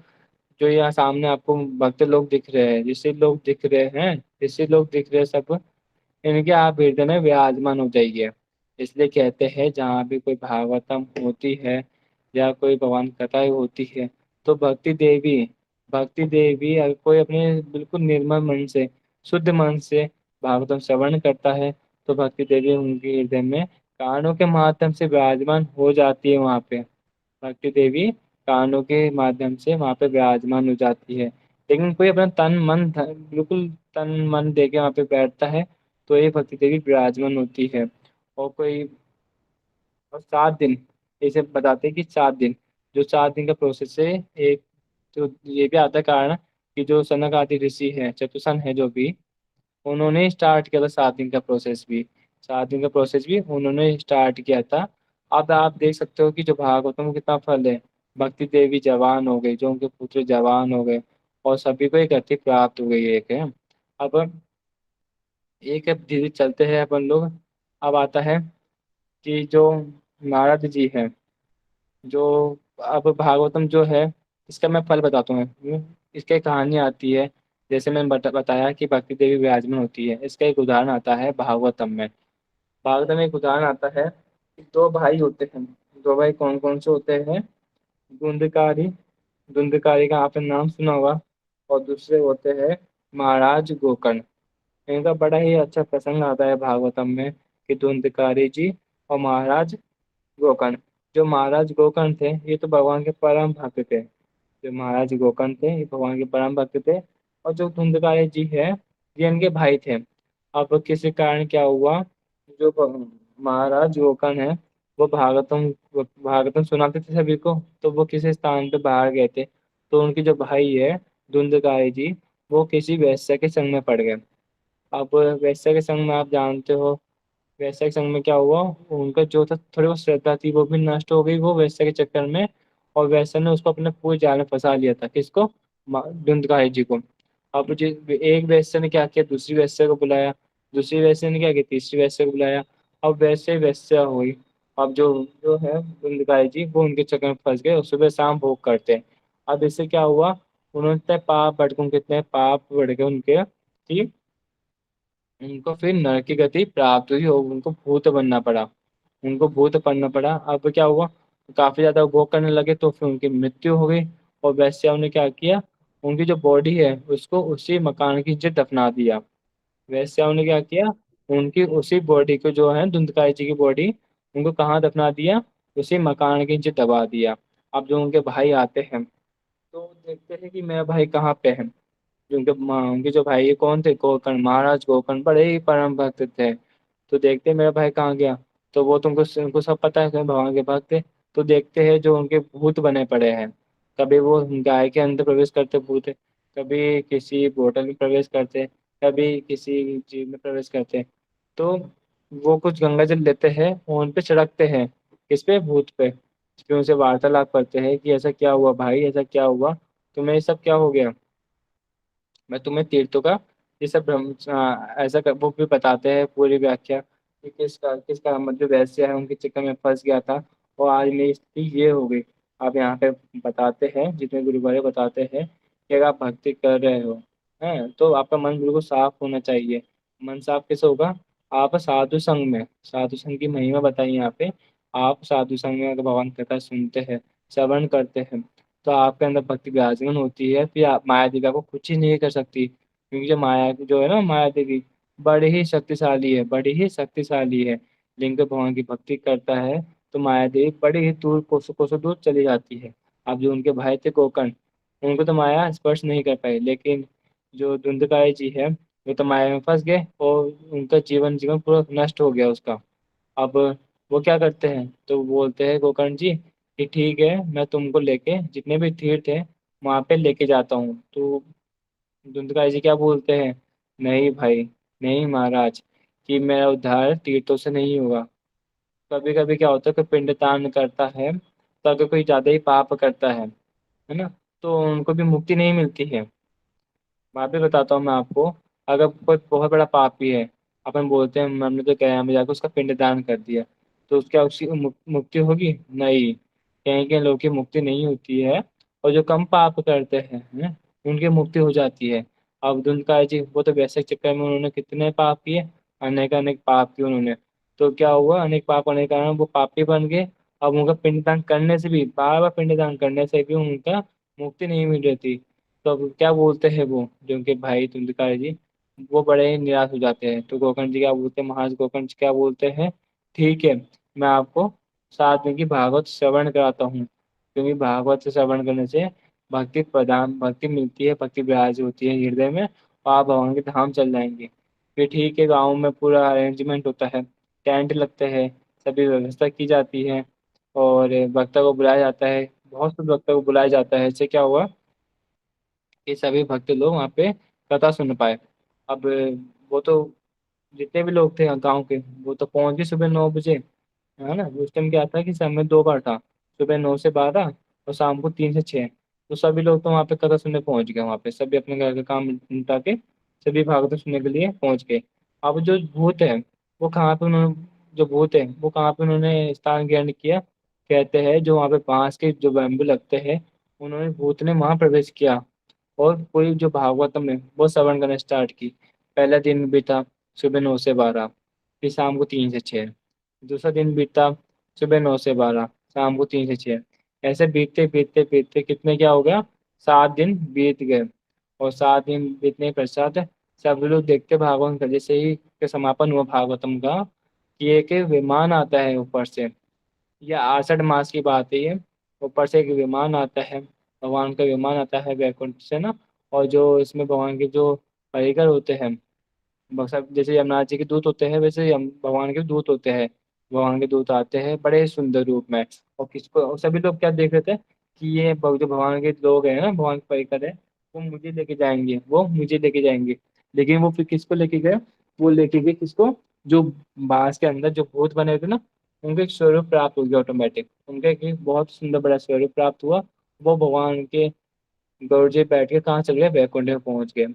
जो यहाँ सामने आपको भक्त लोग दिख रहे हैं, जिससे लोग दिख रहे हैं सब, इनके आप हृदय में विराजमान हो जाइए। इसलिए कहते हैं जहाँ भी कोई भागवतम होती है या कोई भगवान कथाएं होती है तो भक्ति देवी अगर कोई अपने बिल्कुल निर्मल मन से, शुद्ध मन से भागवतम श्रवण करता है तो भक्ति देवी उनके हृदय में कानों के माध्यम से विराजमान हो जाती है वहाँ पे। भक्ति देवी कानों के माध्यम से वहाँ पे विराजमान हो जाती है। लेकिन कोई अपना बिल्कुल तन मन दे के वहाँ पे बैठता है तो ये भक्ति देवी विराजमान होती है। और कोई और 7 दिन, इसे बताते हैं कि 7 दिन, जो 7 दिन का प्रोसेस है। एक तो ये भी आता है कारण कि जो सनक आदि ऋषि है, चतुसन है जो भी, उन्होंने स्टार्ट किया था 7 दिन का प्रोसेस भी। 7 दिन का प्रोसेस भी उन्होंने स्टार्ट किया था। अब आप देख सकते हो कि जो भागवतम में कितना फल है। भक्ति देवी जवान हो गई, जो उनके पुत्र जवान हो गए और सभी को एक गति प्राप्त हो गई एक है। अब एक अब धीरे चलते हैं अपन लोग। अब आता है कि जो नारद जी है, जो अब भागवतम जो है इसका मैं फल बताता हूँ। इसका एक कहानी आती है, जैसे मैंने बताया कि भक्ति देवी विराजमान होती है, इसका एक उदाहरण आता है भागवतम में। भागवतम में एक उदाहरण आता है कि दो भाई होते हैं। दो भाई कौन कौन से होते हैं? धुंधकारी, धुंधकारी का आपने नाम सुना होगा। और दूसरे होते हैं महाराज गोकर्ण। इनका बड़ा ही अच्छा प्रसंग आता है भागवतम में कि धुंधकारी जी और महाराज गोकर्ण। जो महाराज गोकर्ण थे ये तो भगवान के परम भक्त थे। जो महाराज गोकर्ण थे ये भगवान के परम भक्त थे। और जो धुंधकारी जी है ये इनके भाई थे। अब किसी कारण क्या हुआ, जो महाराज गोकर्ण है वो भागवतम सुनाते थे सभी को, तो वो किसी स्थान पे बाहर गए थे। तो उनके जो भाई है धुंधकारी जी, वो किसी वेश्या के संग में पड़ गए। अब वेश्या के संग में आप जानते हो, वैसे संग में क्या हुआ, उनका जो था थोड़ी बहुत श्रद्धा थी वो भी नष्ट हो गई वो वैसे के चक्कर में। और वैसे ने उसको अपने पूरे जाल में फंसा लिया था, किसको? धुंधकारी जी को। अब एक वैश्य ने क्या किया, दूसरी वैश्य को बुलाया, दूसरी वैश्य ने क्या किया, तीसरी वैश्य को बुलाया। अब वैसे वैश्य हुई। अब जो जो है धुंधकारी जी वो उनके चक्कर में फंस गए और सुबह शाम भोग करते हैं। अब इससे क्या हुआ, उन्होंने इतने पाप बढ़ गए, उनके इतने पाप बढ़ गए उनके कि उनको फिर नरक की गति प्राप्त हुई और उनको भूत बनना पड़ा। उनको भूत बनना पड़ा। अब क्या हुआ, काफी ज्यादा भोग करने लगे तो फिर उनकी मृत्यु हो गई। और वैश्याओं ने क्या किया, उनकी जो बॉडी है उसको उसी मकान की नीचे दफना दिया। वैश्याओं ने क्या किया, उनकी उसी बॉडी को जो है धुंधकारी जी की बॉडी, उनको कहाँ दफना दिया, उसी मकान के नीचे दबा दिया। अब जो उनके भाई आते हैं तो देखते हैं कि मेरा भाई कहाँ पे है। उनके जो भाई कौन थे, गोकर्ण, महाराज गोकर्ण बड़े ही परम भक्त थे। तो देखते हैं मेरा भाई कहाँ गया। तो वो तुमको उनको सब पता है कि भगवान के भक्त थे। तो देखते हैं जो उनके भूत बने पड़े हैं। कभी वो गाय के अंदर प्रवेश करते भूत, कभी किसी बोतल में प्रवेश करते, कभी किसी चीज में प्रवेश करते। तो वो कुछ गंगा जल लेते हैं और उन पे छिड़कते हैं। किस पे? भूत पे। फिर उनसे वार्तालाप करते हैं कि ऐसा क्या हुआ भाई, ऐसा क्या हुआ, तुम्हें ये सब क्या हो गया। मैं तुम्हें तीर्थों का ये सब वो भी बताते हैं पूरी व्याख्या कि किसका किसका मतलब वैसे है, उनके चक्कर में फंस गया था और आज मेरी स्थिति ये हो गई। आप यहाँ पे बताते हैं, जितने गुरु भाई बताते हैं कि अगर आप भक्ति कर रहे हो हैं तो आपका मन बिल्कुल साफ होना चाहिए। मन साफ कैसे होगा? आप साधु संग में, साधु संग की महिमा बताई यहाँ पे। आप साधु संग में अगर भगवान की कथा सुनते हैं, श्रवण करते हैं, तो आपके अंदर भक्ति विराजमान होती है। फिर आप माया देवी आपको कुछ ही नहीं कर सकती, क्योंकि जो माया जो है ना, माया देवी बड़ी ही शक्तिशाली है, बड़ी ही शक्तिशाली है। लिंग भगवान की भक्ति करता है तो माया देवी बड़ी ही दूर, कोसों कोसों दूर चली जाती है। अब जो उनके भाई थे गोकर्ण, उनको तो माया स्पर्श नहीं कर पाई, लेकिन जो धुंधकारी जी है वो तो माया में फंस गए और उनका जीवन जीवन पूरा नष्ट हो गया उसका। अब वो क्या करते हैं, तो वो बोलते हैं गोकर्ण जी कि ठीक है, मैं तुमको लेके जितने भी तीर्थ है वहां पे लेके जाता हूँ। तो धुंधकारी जी क्या बोलते हैं, नहीं भाई, नहीं महाराज, कि मेरा उद्धार तीर्थों से नहीं होगा। कभी कभी क्या होता है कि पिंडदान करता है तो अगर कोई ज्यादा ही पाप करता है ना, तो उनको भी मुक्ति नहीं मिलती है। मैं भी बताता हूँ मैं आपको। अगर कोई बहुत बड़ा पापी है, अपन बोलते हैं हमने तो गया में जाकर उसका पिंडदान कर दिया, तो उसका उसकी मुक्ति होगी? नहीं, कहीं कहीं लोगों की मुक्ति नहीं होती है। और जो कम पाप करते हैं उनकी मुक्ति हो जाती है। अब धुंधकार जी वो तो वैसे चक्कर में उन्होंने कितने पाप किए, अनेक अनेक पाप किए उन्होंने। तो क्या हुआ, अनेक पाप होने के कारण वो पापी बन गए। अब उनका पिंडदान करने से भी, बार बार पिंडदान करने से भी उनका मुक्ति नहीं मिल रही थी। तो अब क्या बोलते हैं वो जो उनके भाई धुंधकार जी, वो बड़े ही निराश हो जाते हैं। तो गोकर्ण जी क्या बोलते हैं, महाराज गोकर्ण जी क्या बोलते हैं, ठीक है, मैं आपको 7 दिन की भागवत श्रवण कराता हूँ, क्योंकि भागवत से श्रवण करने से भक्ति प्रदान, भक्ति मिलती है, भक्ति विराज होती है हृदय में, और आप भगवान के धाम चल जाएंगे। फिर ठीक है, गाँव में पूरा अरेंजमेंट होता है, टेंट लगते हैं, सभी व्यवस्था की जाती है, और भक्तों को बुलाया जाता है, बहुत से भक्तों को बुलाया जाता है। इससे क्या हुआ कि सभी भक्त लोग वहाँ पे कथा सुन पाए। अब वो तो जितने भी लोग थे गांव के, वो तो पहुंच गए सुबह 9 बजे, है ना। उस टाइम क्या था कि समय 2 बार था, सुबह 9 से 12 और शाम को 3 से 6। तो सभी लोग तो वहाँ पे कथा सुनने पहुंच गए, वहाँ पे सभी अपने घर का काम निपटा के सभी भागवत सुनने के लिए पहुंच गए। अब जो भूत है वो कहाँ पे उन्होंने, जो भूत है वो कहाँ पे उन्होंने स्थान ग्रहण किया, कहते हैं जो वहाँ पे बांस के जो बैम्बू लगते हैं, उन्होंने भूत ने वहां प्रवेश किया और कोई जो भागवतम है वो श्रवण करना स्टार्ट की। पहला दिन बीता सुबह 9 से 12, फिर शाम को 3 से 6। दूसरा दिन बीता सुबह 9 से 12, शाम को 3 से 6। ऐसे बीतते बीतते बीतते कितने क्या हो गया, 7 दिन बीत गए। और 7 दिन बीतने के पश्चात सब लोग देखते भागवत का, जैसे ही के समापन हुआ भागवतम का, कि एक विमान आता है ऊपर से। यह 68 मास की बात है ये। ऊपर से एक विमान आता है, भगवान का विमान आता है वैकुंठ से ना। और जो इसमें भगवान के जो कारीगर होते हैं, सब जैसे यमराज जी के दूत होते हैं, वैसे भगवान के दूत होते हैं। भगवान के दूत आते हैं बड़े सुंदर रूप में। और किसको, और सभी लोग क्या देख रहे थे कि ये जो भगवान के लोग हैं ना, भगवान के परिकर है, वो मुझे लेके जाएंगे, वो मुझे लेके जाएंगे। लेकिन वो फिर किसको लेके गए, वो लेके गए किसको, जो बांस के अंदर जो भूत बने हुए थे ना, उनको एक स्वरूप प्राप्त हो गया ऑटोमेटिक, उनका एक बहुत सुंदर बड़ा स्वरूप प्राप्त हुआ। वो भगवान के गौर जी बैठ के कहाँ चले गए, वैकुंठ में पहुंच गए।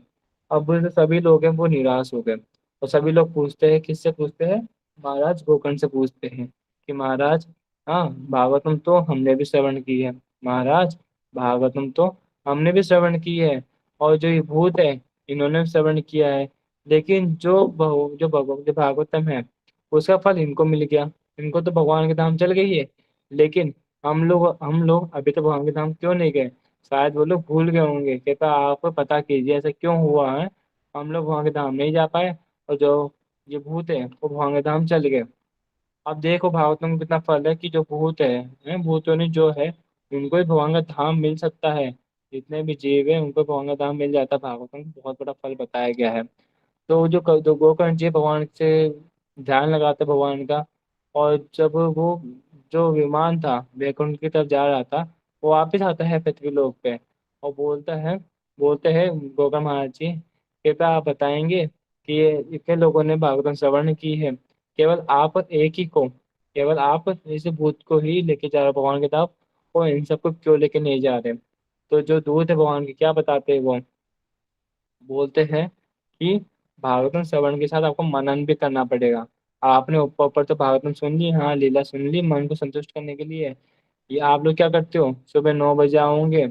अब जो सभी लोग हैं वो निराश हो गए, और सभी लोग पूछते हैं, किससे पूछते हैं, महाराज गोकर्ण से पूछते हैं कि महाराज, हाँ भागवतम तो हमने भी श्रवण की है, महाराज भागवतम तो हमने भी श्रवण की है, और जो ये भूत है इन्होंने भी श्रवण किया है, लेकिन जो भागवतम है उसका फल इनको मिल गया, इनको तो भगवान के धाम चल गई है। लेकिन हम लोग अभी तो भगवान के धाम क्यों नहीं गए? शायद वो लोग भूल गए होंगे, कृपया आप पता कीजिए ऐसा क्यों हुआ है, हम लोग वहां के धाम नहीं जा पाए, और जो ये भूत है वो वहां के धाम चल गए। अब देखो भागवतम में कितना फल है कि जो भूत है भूतों ने जो है उनको ही भगवान का धाम मिल सकता है। जितने भी जीव है उनको भगवान का धाम मिल जाता है, भागवतम में बहुत बड़ा फल बताया गया है। तो जो गोकर्ण जी भगवान से ध्यान लगाते भगवान का, और जब वो जो विमान था वैकुंठ की तरफ जा रहा था, वो वापिस आता है पृथ्वी लोक पे, और बोलते हैं गोकर्ण महाराज जी, कृपया आप बताएंगे कि ये इतने लोगों ने भागवतम श्रवण की है, केवल आप एक ही को, केवल आप इस भूत को ही लेके जा रहे हो भगवान की तरफ, और इन सबको क्यों लेके नहीं जा रहे? तो जो दूत है भगवान की क्या बताते हैं वो, बोलते हैं कि भागवतम श्रवण के साथ आपको मनन भी करना पड़ेगा। आपने ऊपर ऊपर तो भागवतम सुन ली, हाँ लीला सुन ली मन को संतुष्ट करने के लिए, ये आप लोग क्या करते हो, सुबह 9 बजे आओगे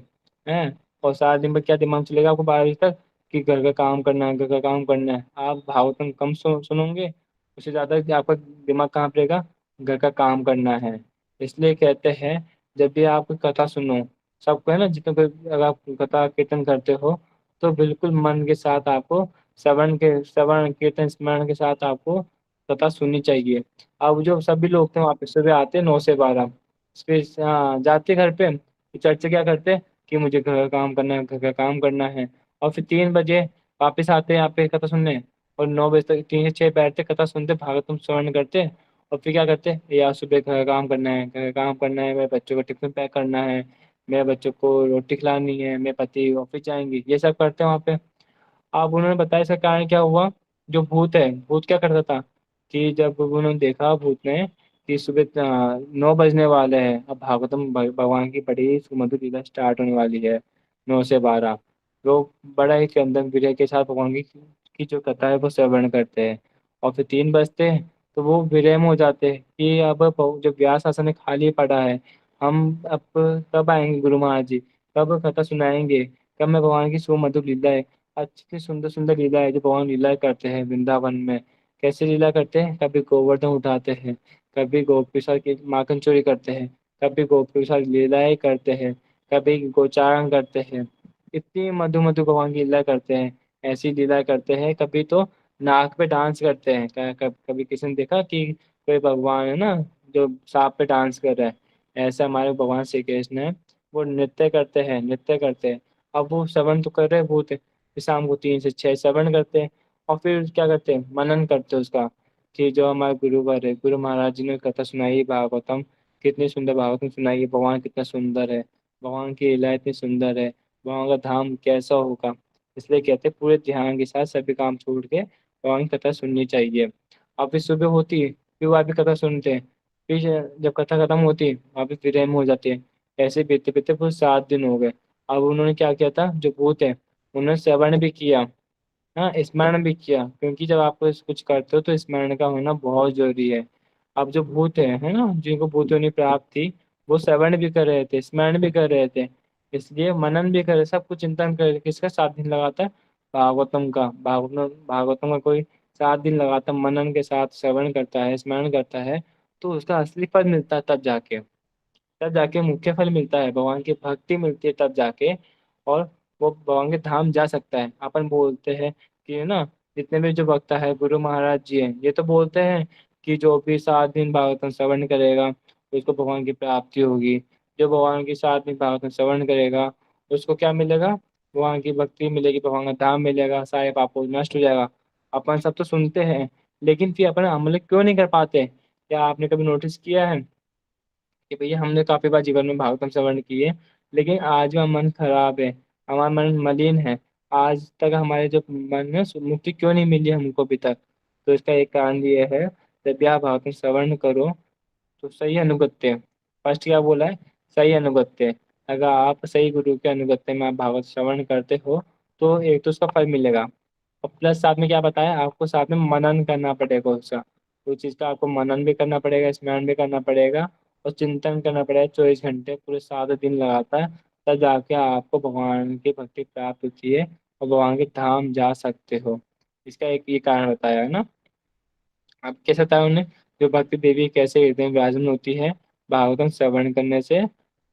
हैं, और सारा दिन भर क्या दिमाग चलेगा आपको 12 बजे तक कि घर का काम करना है, घर का काम करना है। आप भागवतम कम सुनोगे, उससे ज्यादा कि आपका दिमाग कहाँ पे रहेगा, घर का काम करना है। इसलिए कहते हैं जब भी आप कोई कथा सुनो, सबको है ना, जितने कोई अगर आप कथा कीर्तन करते हो तो बिल्कुल मन के साथ आपको श्रवण कीर्तन स्मरण के साथ आपको कथा सुननी चाहिए। अब जो सभी लोग थे वहाँ पे सुबह आते 9 से 12, फिर हाँ जाते घर पे, फिर चर्च से क्या करते कि मुझे घर का काम करना है, घर का काम करना है। और फिर 3 बजे वापस आते यहाँ पे कथा सुनने, और 9 बजे तक 3 से 6 बैठते कथा सुनते, भागवतम श्रवण करते। और फिर क्या करते, यार सुबह घर का काम करना है, घर का काम करना है, मेरे बच्चों को टिफिन पैक करना है, मेरे बच्चों को रोटी खिलानी है, मेरे पति ऑफिस जाएंगे, ये सब करते हैं वहाँ पे। अब उन्होंने बताया इसका कारण क्या हुआ। जो भूत है, भूत क्या करता था कि जब उन्होंने देखा भूत ने कि सुबह 9 बजने वाले हैं, अब भागवतम भगवान की बड़ी सुमधुर लीला स्टार्ट होने वाली है 9 से 12, वो बड़ा ही चंदन विरह के साथ भगवान की जो कथा है वो श्रवण करते हैं। और फिर 3 बजते हैं तो वो विरह में हो जाते हैं कि अब जो व्यास आसन है खाली पड़ा है, हम अब कब आएंगे गुरु महाराज जी, कब कथा सुनाएंगे, कब मैं भगवान की सुमधुर लीला है, अच्छी सुंदर सुंदर लीला है जो भगवान लीला करते हैं वृंदावन में। कैसे लीला करते हैं, कभी गोवर्धन उठाते हैं, कभी गोपी के साथ माखन चोरी करते हैं, कभी गोपी के साथ लीलाएं करते हैं, कभी गोचारण करते हैं। इतनी मधु मधु भगवान की लीला करते हैं, ऐसी लीला करते हैं। कभी तो नाक पे डांस करते हैं। कभी किसी ने देखा कि कोई भगवान है ना जो सांप पे डांस कर रहा है, ऐसा हमारे भगवान श्री कृष्ण है, वो नृत्य करते हैं, नृत्य करते हैं। अब वो श्रवण तो कर रहे भूत, फिर शाम को 3 से 6 श्रवण करते हैं। और फिर क्या करते हैं, मनन करते हैं उसका, कि जो हमारे गुरुवर है, गुरु महाराज जी ने कथा सुनाई भागवतम, कितनी सुंदर भागवतम सुनाई है, भगवान कितना सुंदर है, भगवान की लीला इतनी सुंदर है, भगवान का धाम कैसा होगा। इसलिए कहते हैं पूरे ध्यान के साथ सभी काम छोड़ के भगवान की कथा सुननी चाहिए। और फिर सुबह होती है, फिर वो भी कथा सुनते हैं। फिर जब कथा खत्म होती है वापिस विरह में हो जाते हैं। ऐसे बीतते बीतते पूरे 7 दिन हो गए। अब उन्होंने क्या किया था, जो भूत है उन्होंने श्रवण भी किया, हाँ स्मरण भी किया, क्योंकि जब आप कुछ करते हो तो स्मरण का होना बहुत जरूरी है। अब जो भूत है ना, जिनको भूत योनि प्राप्त थी, वो श्रवण भी कर रहे थे, स्मरण भी कर रहे थे, इसलिए मनन भी कर रहे, सब कुछ चिंतन कर रहे। किसका 7 दिन लगाता है, भागवतम का। भागवतम का कोई 7 दिन लगाता मनन के साथ श्रवण करता है, स्मरण करता है, तो उसका असली फल मिलता है तब जाके मुख्य फल मिलता है, भगवान की भक्ति मिलती है तब जाके। और वो भगवान के धाम जा सकता है। अपन बोलते हैं कि ना, जितने भी जो भक्त है गुरु महाराज जी हैं, ये तो बोलते हैं कि जो भी 7 दिन भागवतम श्रवण करेगा उसको भगवान की प्राप्ति होगी। जो भगवान की 7 दिन भागवतम श्रवण करेगा उसको क्या मिलेगा, भगवान की भक्ति मिलेगी, भगवान का धाम मिलेगा, सारे पापों नष्ट हो जाएगा। अपन सब तो सुनते हैं, लेकिन फिर अपन अमल क्यों नहीं कर पाते। क्या आपने कभी नोटिस किया है कि भैया हमने काफी बार जीवन में भागवतम श्रवण किए, लेकिन आज भी मन खराब है, हमारा मन मलिन है, आज तक हमारे जो मन में मुक्ति क्यों नहीं मिली हमको अभी तक। तो इसका एक कारण ये है, जब भी आप भागवतम श्रवण करो तो सही अनुगत्य, फर्स्ट क्या बोला है, सही अनुगत्य। अगर आप सही गुरु के अनुगत्य में आप भागवत श्रवण करते हो तो एक तो उसका फल मिलेगा, और प्लस साथ में क्या बताया आपको, साथ में मनन करना पड़ेगा उसका, उस चीज का आपको मनन भी करना पड़ेगा, स्मरण भी करना पड़ेगा, और चिंतन करना पड़ेगा 24 घंटे पूरे 7 दिन लगातार। तब जाके आपको भगवान की भक्ति प्राप्त होती है और भगवान के धाम जा सकते हो। इसका एक ये कारण बताया है ना। अब कैसे बताया उन्होंने, जो भक्ति देवी कैसे हृदय में विराजमान होती है भागवतम श्रवण करने से,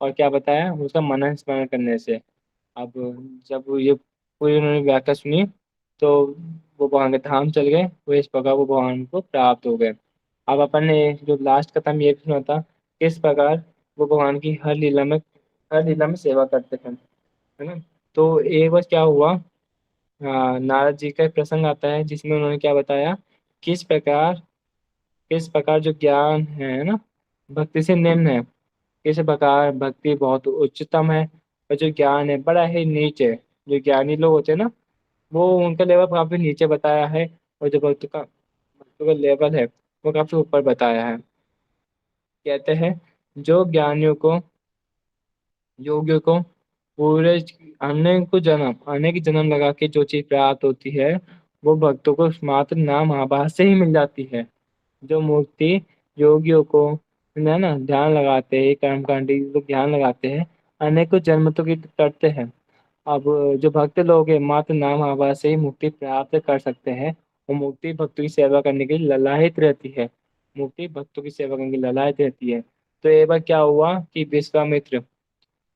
और क्या बताया उसका मनन स्मरण करने से। अब जब ये पूरी उन्होंने व्याख्या सुनी तो वो भगवान के धाम चल गए, वो इस प्रकार वो भगवान को प्राप्त हो गए। अब अपन ने जो लास्ट कथन ये भी सुना था, किस प्रकार वो भगवान की हर लीला में सेवा करते थे, है ना। तो एक बार क्या हुआ, नारद जी का एक प्रसंग आता है जिसमें उन्होंने क्या बताया, किस प्रकार किस प्रकार जो ज्ञान है ना भक्ति से निम्न है, किस प्रकार भक्ति बहुत उच्चतम है, और जो ज्ञान है बड़ा ही नीच है। जो ज्ञानी लोग होते हैं ना, वो उनका लेवल काफी नीचे बताया है, और जो भक्तों का लेवल है वो काफी ऊपर बताया है। कहते हैं जो ज्ञानियों को, योगियों को पूरे अनेक जन्म लगा के जो चीज प्राप्त होती है, वो भक्तों को मात्र नाम आभास से ही मिल जाती है। जो मुक्ति योगियों को है ना, ध्यान लगाते हैं, कर्मकांडी लोग ध्यान लगाते हैं, अनेकों जन्म तो करते हैं। अब जो भक्त लोग हैं मात्र नाम आवाज से ही मुक्ति प्राप्त कर सकते हैं, और मुक्ति भक्तों की सेवा करने के लिए ललायत रहती है। मुक्ति भक्तों की सेवा करने की ललायत रहती है। तो एक बार क्या हुआ कि विश्वामित्र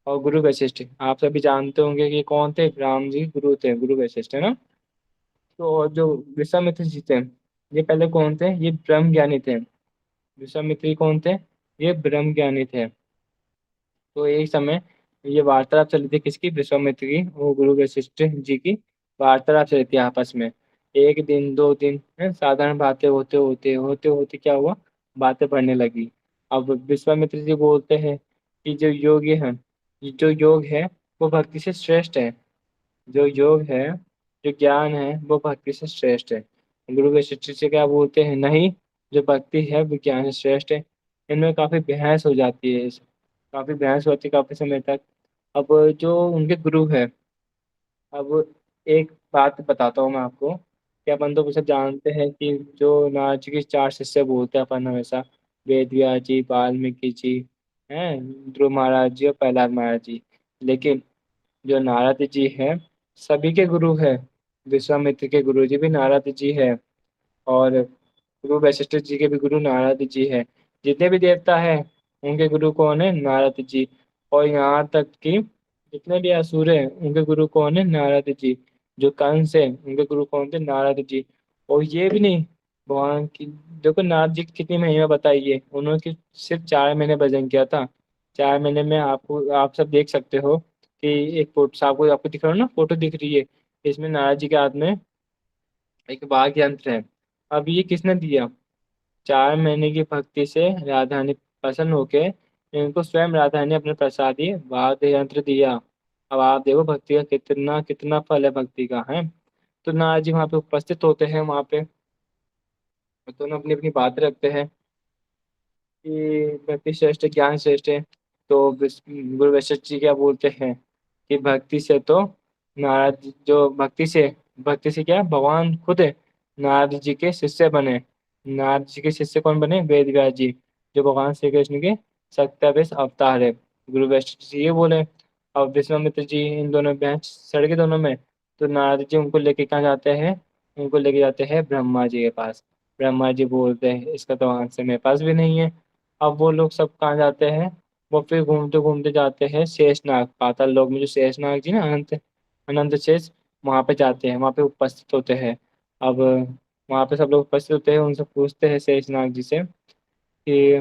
और गुरु वशिष्ठ, आप सभी जानते होंगे कि कौन थे, राम जी गुरु थे, गुरु वशिष्ठ, है ना। तो और जो विश्वामित्र जी थे, ये पहले कौन थे, ये ब्रह्म ज्ञानी थे। विश्वामित्र जी कौन थे, ये ब्रह्म ज्ञानी थे। तो एक समय ये वार्तालाप चल रही थी, किसकी, विश्वामित्र की और गुरु वशिष्ठ जी की वार्तालाप चल रही थी आपस में। एक दिन, दो दिन, साधारण बातें होते होते होते होते क्या हुआ, बातें बढ़ने लगी। अब विश्वामित्र जी बोलते हैं कि जो योग है, जो योग है वो भक्ति से श्रेष्ठ है। जो योग है, जो ज्ञान है वो भक्ति से श्रेष्ठ है। गुरु वशिष्ठ जी क्या बोलते हैं, नहीं, जो भक्ति है वो ज्ञान से श्रेष्ठ है। इनमें काफी बहस हो जाती है, काफी बहस होती है काफी समय तक। अब जो उनके गुरु है, अब एक बात बताता हूँ मैं आपको कि अपन तो सब जानते हैं कि जो नारद जी के चार शिष्य बोलते हैं अपन हमेशा, वेद व्यास जी, वाल्मीकि जी, हैं, ध्रुव महाराज जी और प्रहलाद महाराज जी। लेकिन जो नारद जी है, सभी के गुरु है। विश्वामित्र के गुरु जी भी नारद जी है, और गुरु वशिष्ठ जी के भी गुरु नारद जी है। जितने भी देवता है उनके गुरु कौन है, नारद जी। और यहाँ तक कि जितने भी असुर हैं उनके गुरु कौन है, नारद जी। जो कंस है उनके गुरु कौन थे, नारद जी। और ये भी नहीं, भगवान की देखो नारद जी की कितनी महिमा बताइए, उन्होंने सिर्फ 4 महीने भजन किया था। 4 महीने में आपको, आप सब देख सकते हो कि एक फोटो आपको आपको दिख रहा हो ना, फोटो दिख रही है, इसमें नारद जी के हाथ में एक वाघ यंत्र है। अब ये किसने दिया, 4 महीने की भक्ति से राधा ने प्रसन्न होके इनको स्वयं राधा ने अपने प्रसादी वाद्य यंत्र दिया। अब आप देखो भक्ति का कितना कितना फल है भक्ति का, है। तो नारद जी वहाँ पे उपस्थित होते हैं, वहाँ पे दोनों अपनी अपनी बात रखते हैं कि भक्ति श्रेष्ठ है, ज्ञान श्रेष्ठ है। तो गुरु वशिष्ठ जी क्या बोलते हैं कि भक्ति से तो नारद, जो भक्ति से क्या भगवान खुद है, नारद जी के शिष्य बने। नारद जी के शिष्य कौन बने, वेद व्यास जी, जो भगवान श्री कृष्ण के सत्यावेश अवतार है। गुरु वशिष्ठ जी ये बोले। अब विश्वामित्र जी इन दोनों बेंच सड़ के दोनों में, तो नारद जी उनको लेके कहाँ जाते हैं, उनको लेके जाते हैं ब्रह्मा जी के पास। ब्रह्मा जी बोलते हैं इसका तो आंसर मेरे पास भी नहीं है। अब वो लोग सब कहाँ जाते हैं, वो फिर घूमते घूमते जाते हैं शेषनाग, पाताल लोक में जो शेषनाग जी ना, अनंत अनंत शेष, वहाँ पे जाते हैं, वहाँ पे उपस्थित होते हैं। अब वहाँ पे सब लोग उपस्थित होते हैं, उनसे पूछते हैं शेषनाग जी से कि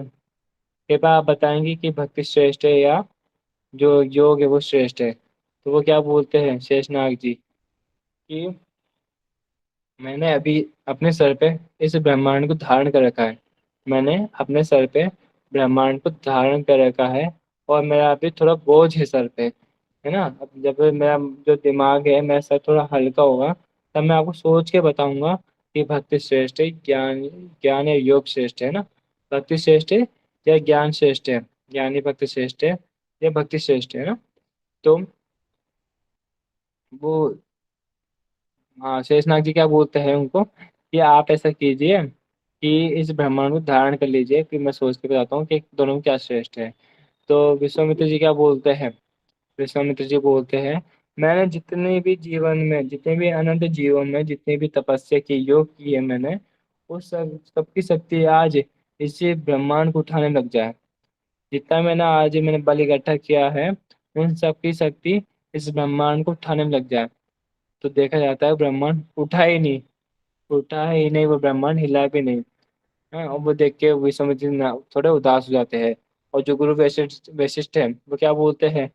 कृपया आप बताएंगे कि भक्ति श्रेष्ठ है या जो योग है वो श्रेष्ठ है। तो वो क्या बोलते हैं शेषनाग जी कि मैंने अभी अपने सर पे इस ब्रह्मांड को धारण कर रखा है। मैंने अपने सर पे ब्रह्मांड को धारण कर रखा है, और मेरा अभी थोड़ा बोझ है सर पे, है ना। अब जब मेरा जो दिमाग है, मेरा सर थोड़ा हल्का होगा, तब मैं आपको सोच के बताऊंगा कि भक्ति श्रेष्ठ है, ज्ञान ज्ञान या योग श्रेष्ठ है ना। भक्ति श्रेष्ठ है या ज्ञान श्रेष्ठ है, ज्ञानी भक्ति श्रेष्ठ है या भक्ति श्रेष्ठ है ना। तो वो, हाँ, शेषनाग जी क्या बोलते हैं उनको कि आप ऐसा कीजिए कि इस ब्रह्मांड को धारण कर लीजिए, कि मैं सोच के बताता हूँ कि दोनों में क्या श्रेष्ठ है। तो विश्वामित्र जी क्या बोलते हैं, विश्वामित्र जी बोलते हैं मैंने जितने भी जीवन में, जितने भी अनंत जीवन में जितने भी तपस्या की, योग की है मैंने, उस सब सबकी शक्ति आज इसी ब्रह्मांड को उठाने लग जाए। जितना मैंने बल इकट्ठा किया है, उन सबकी शक्ति इस ब्रह्मांड को उठाने में लग जाए। तो देखा जाता है ब्रह्मांड उठा ही नहीं, उठा ही नहीं, वो ब्रह्मांड हिला भी नहीं। हाँ, और वो देख के विश्वामित्र थोड़े उदास हो जाते हैं। और जो गुरु वशिष्ठ वशिष्ठ है वो क्या बोलते हैं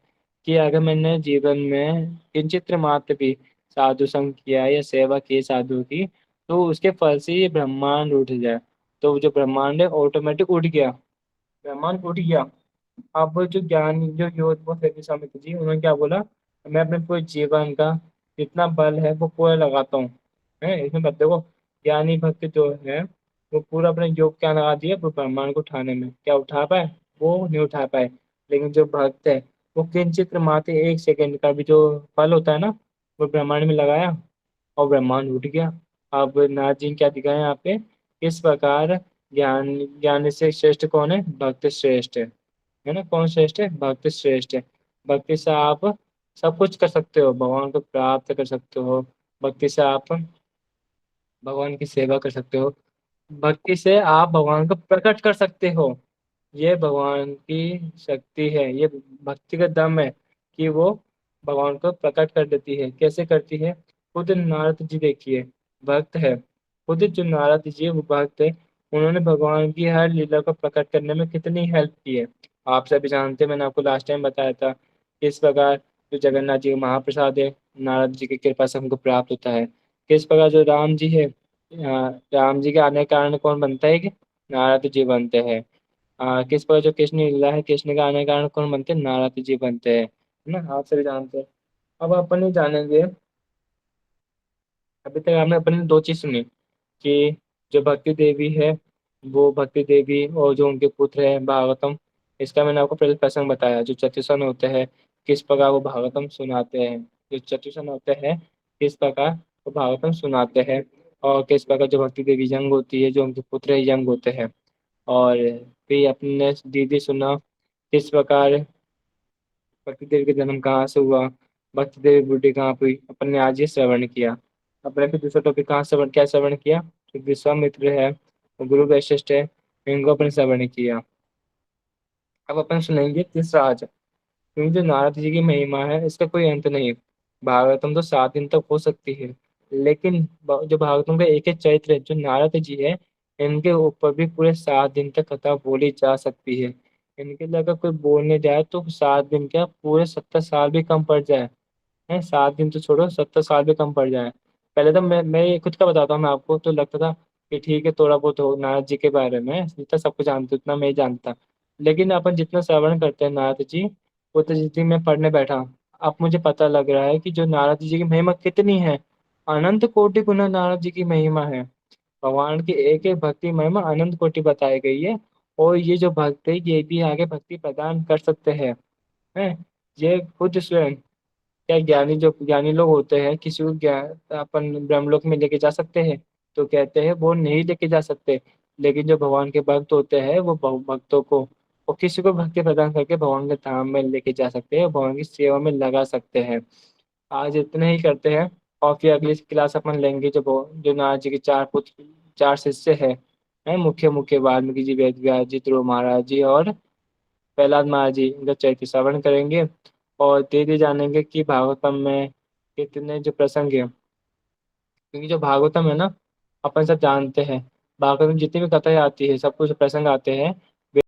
कि अगर मैंने जीवन में किंचित मात्र भी साधु संग किया या सेवा की साधु की, तो उसके फल से ये ब्रह्मांड उठ जाए। तो जो ब्रह्मांड है ऑटोमेटिक उठ गया, ब्रह्मांड उठ गया। अब जो ज्ञान, जो योग वो थे विश्वामित्र जी, उन्होंने क्या बोला, मैं अपने पूरे जीवन का जितना बल है वो पूरा लगाता हूँ, है इसमें बता देखो। ज्ञानी भक्त जो है वो पूरा अपने योग क्या लगा दिया, वो ब्रह्मांड को उठाने में, क्या उठा पाए, वो नहीं उठा पाए। लेकिन जो भक्त है वो किंचित मात्र 1 सेकंड का भी जो फल होता है ना, वो ब्रह्मांड में लगाया और ब्रह्मांड उठ गया। अब नारद जी ने क्या दिखाया यहाँ पे, किस प्रकार ज्ञान ज्ञानी से श्रेष्ठ कौन है? भक्त श्रेष्ठ है ना? कौन श्रेष्ठ है? भक्त श्रेष्ठ है। भक्ति से आप सब कुछ कर सकते हो, भगवान को प्राप्त कर सकते हो। भक्ति से आप भगवान की सेवा कर सकते हो। भक्ति से आप भगवान को प्रकट कर सकते हो। ये भगवान की शक्ति है, ये भक्ति का दम है कि वो भगवान को प्रकट कर देती है। कैसे करती है? खुद नारद जी देखिए, भक्त है। खुद जो नारद जी है वो भक्त है। उन्होंने भगवान की हर लीला को प्रकट करने में कितनी हेल्प की है। आप सभी जानते हैं, मैंने आपको लास्ट टाइम बताया था किस प्रकार जो जगन्नाथ जी का महाप्रसाद है नारद जी की कृपा से हमको प्राप्त होता है। किस प्रकार जो राम जी है, राम जी के आने के कारण कौन बनता है? कि नारद जी बनते हैं। किस प्रकार जो कृष्ण लीला है, कृष्ण के आने के कारण कौन बनते हैं? नारद जी बनते हैं, है ना? आप सभी जानते हैं। अब अपन ये जानेंगे, अभी तक हमने अपने दो चीज सुनी कि जो भक्ति देवी है वो भक्ति देवी और जो उनके पुत्र है भागवतम, इसका मैंने आपको पहले प्रसंग बताया। जो चतुसन होते हैं किस प्रकार वो भागवतम सुनाते हैं, जो चतुसन होते हैं किस प्रकार वो भागवतम सुनाते हैं, और किस प्रकार जो भक्ति देवी यंग होती है, जो उनके पुत्र है यंग होते हैं। और फिर अपने दीदी सुना किस प्रकार भक्ति देवी का जन्म कहाँ से हुआ, भक्ति देवी बूढ़ी कहाँ हुई, अपन ने आज ये श्रवण किया। अपने फिर दूसरा टॉपिक कहाँ श्रवण, क्या श्रवण किया? जो विश्वामित्र है वो गुरु वशिष्ठ है, इनको अपन श्रवण किया। अब अपन सुनेंगे तीसरा आज, क्योंकि जो नारद जी की महिमा है इसका कोई अंत नहीं। भागवतम तो 7 दिन तक हो सकती है, लेकिन जो भागवतम का एक एक चरित्र है जो नारद जी है, इनके ऊपर भी पूरे 7 दिन तक कथा बोली जा सकती है। इनके लिए अगर कोई बोलने जाए तो 7 दिन क्या, पूरे 70 साल भी कम पड़ जाए। है 7 दिन तो छोड़ो, 70 साल भी कम पड़ जाए। पहले तो मैं ये खुद का बताता हूँ मैं आपको, तो लगता था कि ठीक है थोड़ा बहुत हो नारद जी के बारे में जितना सब कुछ जानते उतना मैं ही जानता। लेकिन अपन जितना श्रवण करते हैं नारद जी, वो तो जिस दिन मैं पढ़ने बैठा, अब मुझे पता लग रहा है कि जो नारद जी की महिमा कितनी है। अनंत कोटि गुना नारद जी की महिमा है। भगवान की एक एक भक्ति महिमा अनंत कोटि बताई गई है। और ये जो भक्त है ये भी आगे भक्ति प्रदान कर सकते हैं। हैं, ये खुद स्वयं, क्या ज्ञानी जो ज्ञानी लोग होते हैं किसी को ज्ञान अपन ब्रह्मलोक में लेके जा सकते हैं? तो कहते हैं वो नहीं लेके जा सकते। लेकिन जो भगवान के भक्त होते हैं वो भक्तों को, वो किसी को भक्ति प्रदान करके भगवान के धाम में लेके जा सकते हैं, भगवान की सेवा में लगा सकते हैं। आज इतने ही करते हैं। और फिर अगली क्लास अपन लेंगे जो जो नारद जी के चार पुत्र, चार शिष्य हैं मुख्य मुख्य, वाल्मीकि जी, वेद व्यास जी, ध्रुव महाराज जी और प्रहलाद महाराज जी, इनका चरित्र श्रवण करेंगे। और धीरे जानेंगे कि भागवतम में कितने जो प्रसंग है, क्योंकि जो भागवतम है ना, अपन सब जानते हैं भागवतम में जितनी भी कथाएं आती है सब कुछ प्रसंग आते हैं